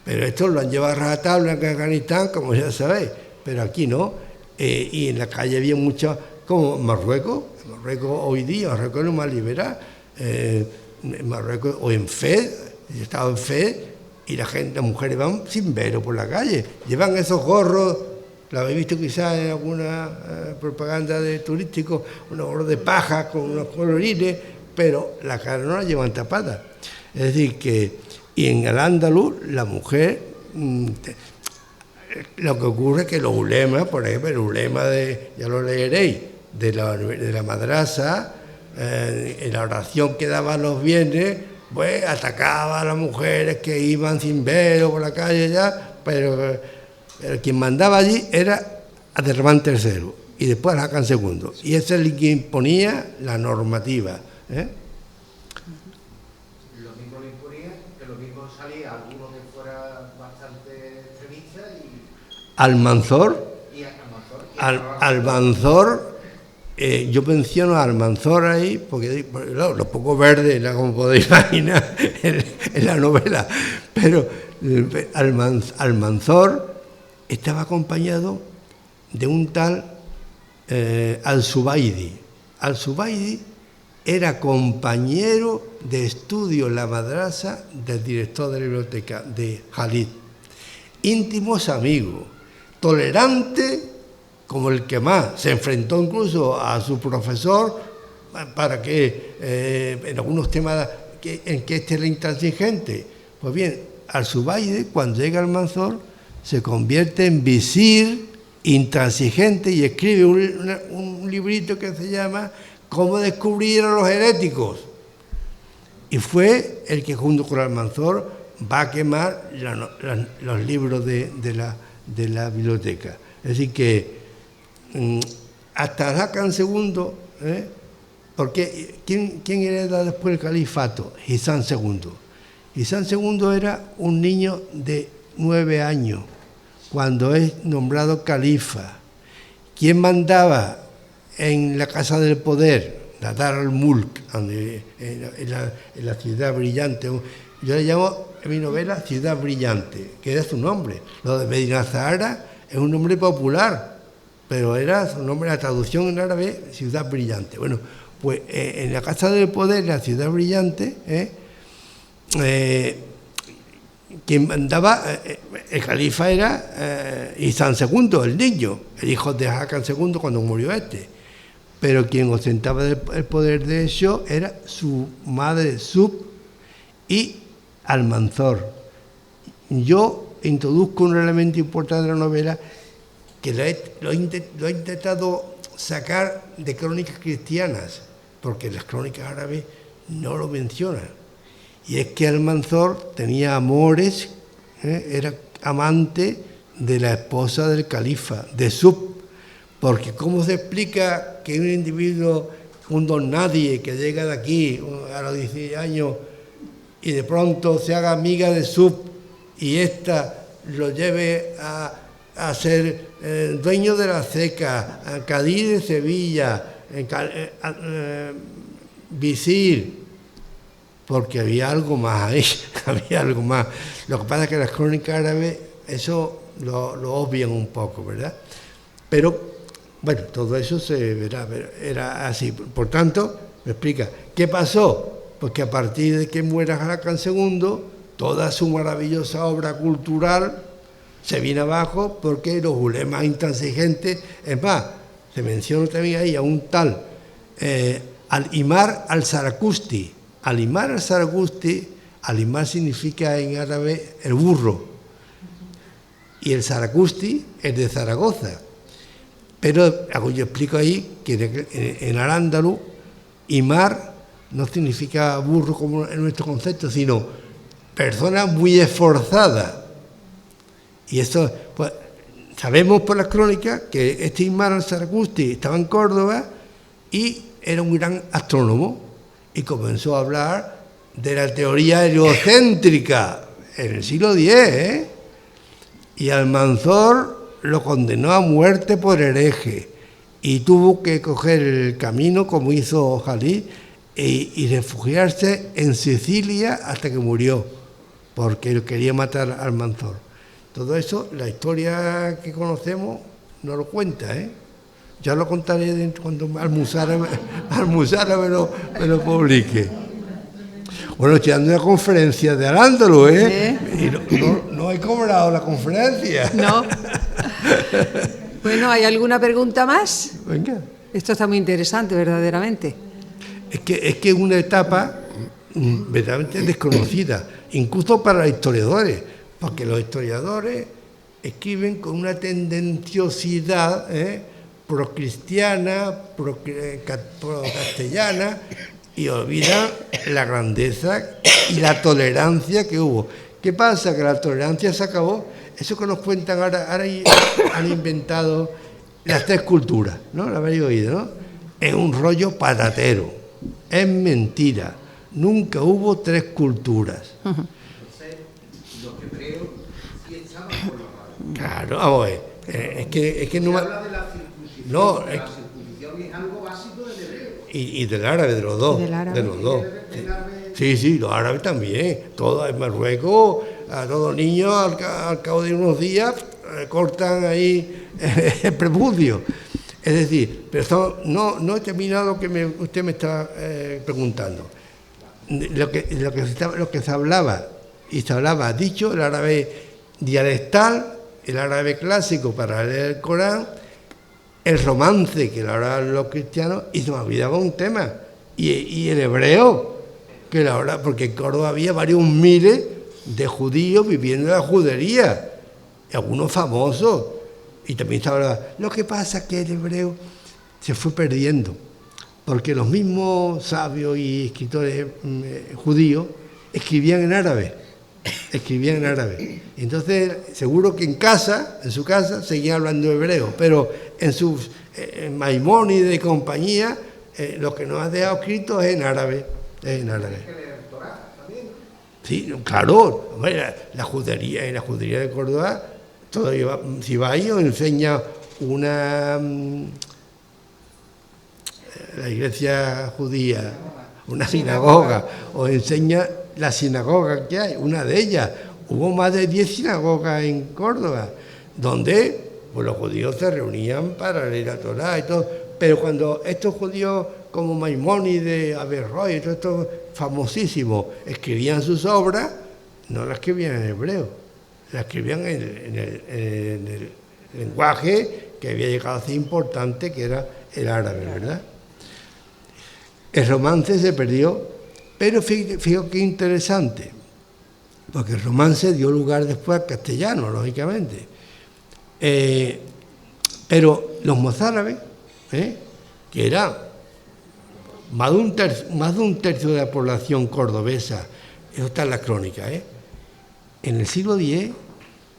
Pero esto lo han llevado a rajatabla en Afganistán, como ya sabéis, pero aquí no. Y en la calle había muchas, como Marruecos hoy día, Marruecos es lo más liberal, en Marruecos o en Fez, yo estaba en Fez, y las mujeres van sin velo por la calle, llevan esos gorros, lo habéis visto quizás en alguna propaganda de turístico, unos gorros de paja con unos colorines, pero la cara no la llevan tapada. Es decir, que y en Al-Ándalus la mujer, lo que ocurre es que los ulemas, por ejemplo, el ulema ya lo leeréis, de la madrasa, en la oración que daban los viernes, pues atacaba a las mujeres que iban sin velo por la calle ya, pero quien mandaba allí era Abderramán III y después Hakan II, y ese es el que imponía la normativa. Lo mismo le imponía que lo mismo salía alguno que fuera bastante extremista y Almanzor, Almanzor. yo menciono a Almanzor ahí, porque claro, los poco verdes, como podéis imaginar, en la novela, pero Almanzor estaba acompañado de un tal Al-Zubaydi. Al-Zubaydi era compañero de estudio en la madrasa del director de la biblioteca, de Khalid. Íntimos amigos, tolerante como el que más. Se enfrentó incluso a su profesor para que en algunos temas en que este era intransigente. Pues bien, Al-Zubaydi, cuando llega al Almanzor, se convierte en visir intransigente y escribe un librito que se llama Cómo descubrir a los heréticos. Y fue el que junto con Almanzor va a quemar los libros de la biblioteca. Es decir que hasta Hakan II, porque ¿quién hereda después el califato? Hisán II. Hisán II era un niño de 9 años cuando es nombrado califa. ¿Quién mandaba en la Casa del Poder? La Dar al-Mulk, en la ciudad brillante. Yo le llamo en mi novela Ciudad Brillante, que era su nombre. Lo de Medina Zahara es un nombre popular, pero era su nombre, la traducción en árabe, Ciudad Brillante. Bueno, pues en la Casa del Poder, la Ciudad Brillante, quien mandaba, el califa era Hisán II, el niño, el hijo de Hakan II cuando murió este. Pero quien ostentaba el poder de eso era su madre Sub y Almanzor. Yo introduzco un elemento importante de la novela que lo he intentado sacar de crónicas cristianas, porque las crónicas árabes no lo mencionan. Y es que Almanzor tenía amores, era amante de la esposa del califa, de Sub, porque ¿cómo se explica que un individuo, un don nadie que llega de aquí a los 16 años y de pronto se haga amiga de Sub y ésta lo lleve a ser dueño de la ceca, cadí de Sevilla, visir? Porque había algo más ahí, había algo más. Lo que pasa es que las crónicas árabes eso lo obvian un poco, ¿verdad? Pero, bueno, todo eso se verá, era así. Por tanto, me explica, ¿qué pasó? Pues que a partir de que muera Hakan II, toda su maravillosa obra cultural se viene abajo porque los ulemas intransigentes, es más, se menciona también ahí a un tal Al-Imar al-Zarakusti. Al-Imar al-Zarakusti, Al-Imar significa en árabe el burro, y el Zarakusti es de Zaragoza. Pero yo explico ahí que en Al-Ándalus, Imar no significa burro como en nuestro concepto, sino persona muy esforzada. Y eso, pues, sabemos por las crónicas que este Imar al-Zarakusti estaba en Córdoba y era un gran astrónomo y comenzó a hablar de la teoría heliocéntrica en el siglo X, Y Almanzor lo condenó a muerte por hereje y tuvo que coger el camino, como hizo Khalid, y refugiarse en Sicilia hasta que murió, porque él quería matar a Almanzor. Todo eso, la historia que conocemos, no lo cuenta, Ya lo contaré cuando Almuzara me lo publique. Bueno, estoy dando una conferencia de Al-Ándalus, Y no he cobrado la conferencia. No. Bueno, ¿hay alguna pregunta más? Venga. Esto está muy interesante, verdaderamente. Es que es una etapa verdaderamente desconocida, incluso para los historiadores, porque los historiadores escriben con una tendenciosidad pro-cristiana, pro-castellana, y olvidan la grandeza y la tolerancia que hubo. ¿Qué pasa? Que la tolerancia se acabó. Eso que nos cuentan ahora han inventado las 3 culturas, ¿no? Lo habéis oído, ¿no? Es un rollo patatero, es mentira. Nunca hubo 3 culturas. los hebreos sí estaban por los árabes. Claro, vamos a ver. Es que no... Se habla de la circuncisión. No, la circuncisión es algo básico del hebreo. Y del árabe, de los dos. Y del árabe. De los dos. El árabe- Sí, los árabes también. Todo en Marruecos, a todos niños, al cabo de unos días, cortan ahí el prepucio. Es decir, pero no he terminado lo que usted me está preguntando. Lo que se hablaba, dicho, el árabe dialectal, el árabe clásico para leer el Corán, el romance que lo hablaban los cristianos, y se me olvidaba un tema, y el hebreo, que la habla, porque en Córdoba había varios miles de judíos viviendo en la judería, algunos famosos, y también se hablaba. Lo que pasa es que el hebreo se fue perdiendo, porque los mismos sabios y escritores judíos escribían en árabe. Entonces, seguro que en su casa, seguían hablando hebreo, pero en sus Maimónides y compañía, lo que nos ha dejado escrito es en árabe. que leer Torá también. Sí, claro, hombre, en la judería de Córdoba, todavía, si va ahí, os enseña la iglesia judía, una sinagoga, os enseña la sinagoga que hay, una de ellas. Hubo más de 10 sinagogas en Córdoba, donde pues, los judíos se reunían para leer la Torá y todo. Pero cuando estos judíos como Maimónides, Averroes, todos estos famosísimos, escribían sus obras, no las escribían en hebreo, las escribían en el lenguaje que había llegado a ser importante, que era el árabe, ¿verdad? El romance se perdió, pero fíjate qué interesante, porque el romance dio lugar después al castellano, lógicamente. Pero los mozárabes, que era más de un tercio de la población cordobesa, eso está en la crónica, en el siglo X,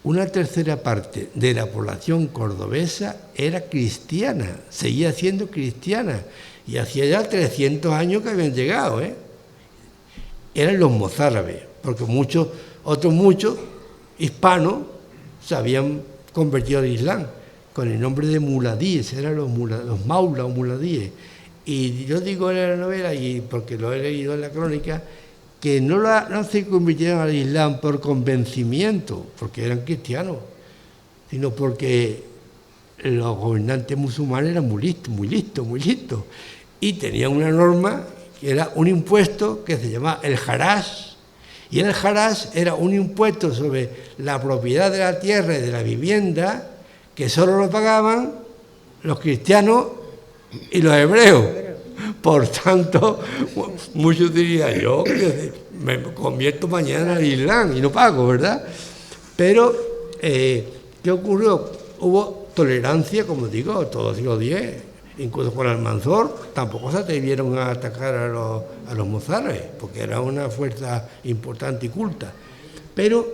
una tercera parte de la población cordobesa era cristiana, seguía siendo cristiana, y hacía ya 300 años que habían llegado, eran los mozárabes, porque otros muchos hispanos se habían convertido al Islam, con el nombre de muladíes, eran los maulas o muladíes. Y yo digo en la novela, y porque lo he leído en la crónica, que no se convirtieron al Islam por convencimiento, porque eran cristianos, sino porque los gobernantes musulmanes eran muy listos, y tenían una norma que era un impuesto que se llamaba el harash, y el harash era un impuesto sobre la propiedad de la tierra y de la vivienda que solo lo pagaban los cristianos y los hebreos. Por tanto, muchos dirían, yo que me convierto mañana al Islam y no pago, ¿verdad? Pero, ¿qué ocurrió? Hubo tolerancia, como digo, todo el siglo X, incluso con Almanzor, tampoco se atrevieron a atacar a los mozárabes, porque era una fuerza importante y culta. Pero,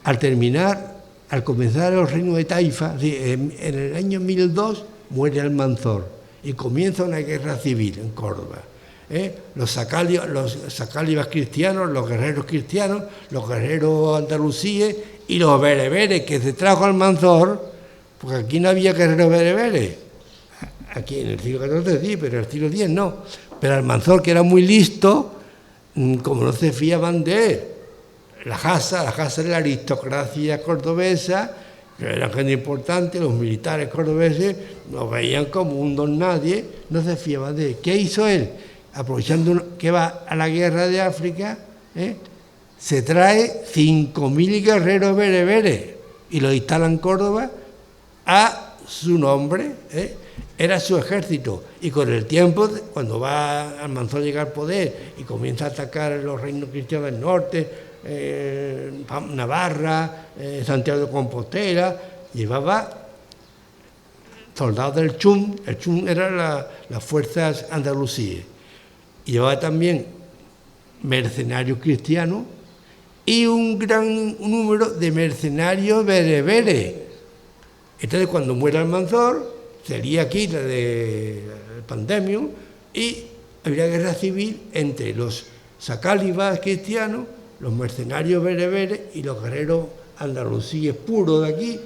al comenzar el reino de Taifa, en el año 1002 muere Almanzor y comienza una guerra civil en Córdoba. Los sacálibas cristianos, los guerreros cristianos, los guerreros andalusíes y los bereberes que se trajo Almanzor, porque aquí no había guerreros bereberes. Aquí en el siglo XIV sí, pero en el siglo X no. Pero Almanzor, que era muy listo, como no se fiaban de él, la Jasa de la aristocracia cordobesa, que eran gente importante, los militares cordobeses lo veían como un don nadie, no se fiaban de él. ¿Qué hizo él? Aprovechando que va a la guerra de África, se trae 5.000 guerreros bereberes y los instala en Córdoba a su nombre, era su ejército. Y con el tiempo, cuando va Almanzor a llegar al poder y comienza a atacar los reinos cristianos del norte, Navarra, Santiago de Compostela, llevaba soldados del Chum. El Chum eran las fuerzas andalusíes, y llevaba también mercenarios cristianos y un gran número de mercenarios bereberes. Entonces, cuando muera Almanzor, sería aquí la de pandemia, y habría guerra civil entre los sacálibas cristianos los mercenarios bereberes y los guerreros andalusíes puros de aquí,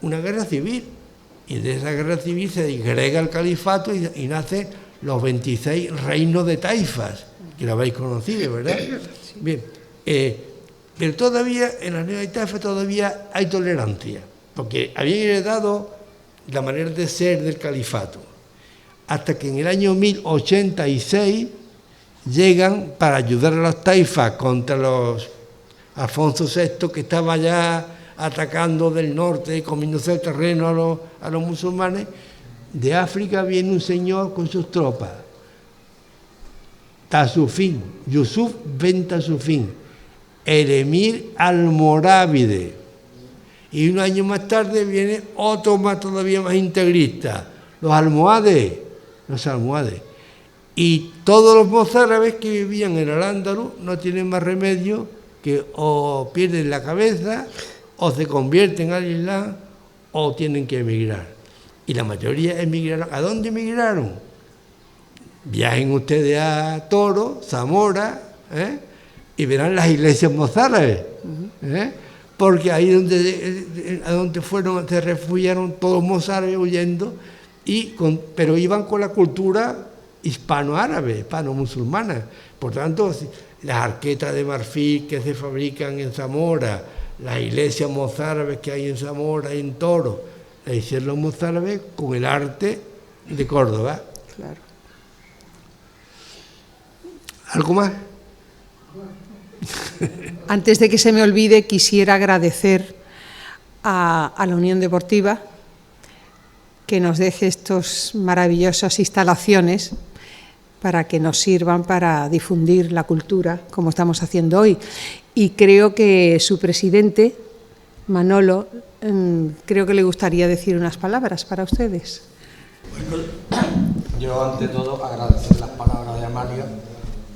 una guerra civil. Y de esa guerra civil se disgrega el califato y nacen los 26 reinos de taifas, que lo habéis conocido, ¿verdad? Bien, pero todavía en las nuevas taifas todavía hay tolerancia, porque habían heredado la manera de ser del califato, hasta que en el año 1086 llegan para ayudar a los taifas contra los Alfonso VI, que estaba ya atacando del norte y comiéndose el terreno a los musulmanes. De África viene un señor con sus tropas, Tasufín, Yusuf ben Tasufín, el emir almorávide. Y un año más tarde viene otro más todavía más integrista, los almohades. Y todos los mozárabes que vivían en el Andaluz no tienen más remedio que o pierden la cabeza, o se convierten al Islam, o tienen que emigrar. Y la mayoría emigraron. ¿A dónde emigraron? Viajen ustedes a Toro, Zamora, y verán las iglesias mozárabes, porque ahí a donde fueron, se refugiaron todos los mozárabes huyendo, pero iban con la cultura hispano-árabe, hispano-musulmana. Por tanto, las arquetas de marfil que se fabrican en Zamora, las iglesias mozárabes que hay en Zamora y en Toro, las hicieron los mozárabes con el arte de Córdoba. Claro. ¿Algo más? Antes de que se me olvide, quisiera agradecer a la Unión Deportiva que nos deje estas maravillosas instalaciones para que nos sirvan para difundir la cultura, como estamos haciendo hoy. Y creo que su presidente, Manolo, creo que le gustaría decir unas palabras para ustedes. Bueno, yo ante todo agradecer las palabras de Amalia,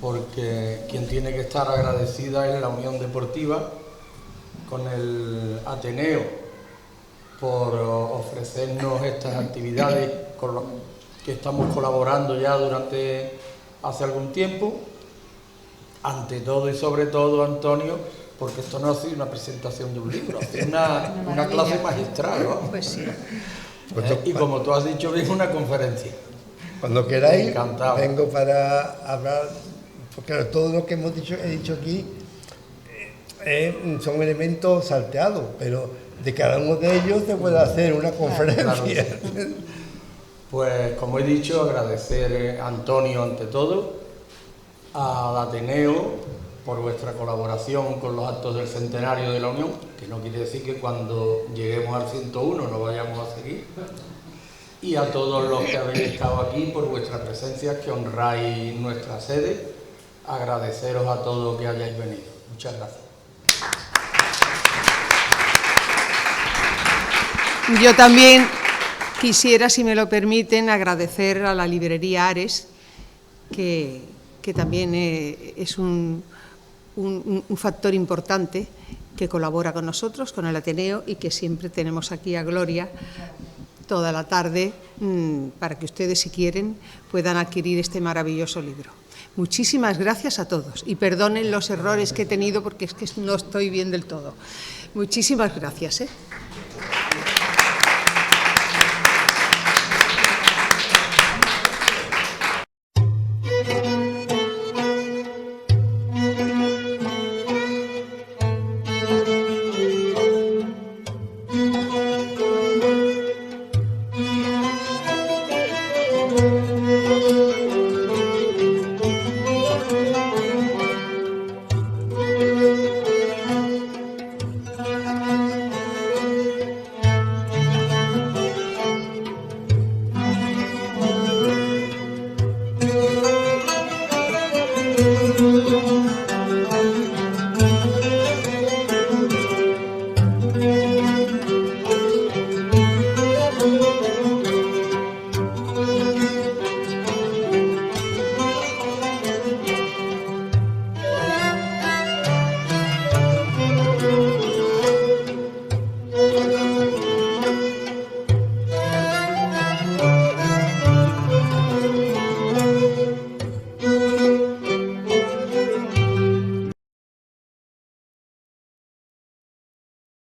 porque quien tiene que estar agradecida es la Unión Deportiva con el Ateneo por ofrecernos estas actividades con las que estamos colaborando ya hace algún tiempo. Ante todo y sobre todo, Antonio, porque esto no ha sido una presentación de un libro, ha sido una clase magistral, ¿no? Pues sí. Y como tú has dicho bien, una conferencia. Cuando queráis, encantado. Vengo para hablar, porque claro, todo lo que he dicho aquí son elementos salteados, pero de cada uno de ellos se puede hacer una conferencia. Claro, sí. Pues como he dicho, agradecer a Antonio ante todo, al Ateneo por vuestra colaboración con los actos del centenario de la Unión, que no quiere decir que cuando lleguemos al 101 no vayamos a seguir, y a todos los que habéis estado aquí por vuestra presencia, que honráis nuestra sede. Agradeceros a todos que hayáis venido. Muchas gracias. Yo también quisiera, si me lo permiten, agradecer a la librería Ares, que también es un factor importante, que colabora con nosotros, con el Ateneo, y que siempre tenemos aquí a Gloria toda la tarde para que ustedes, si quieren, puedan adquirir este maravilloso libro. Muchísimas gracias a todos y perdonen los errores que he tenido porque es que no estoy bien del todo. Muchísimas gracias.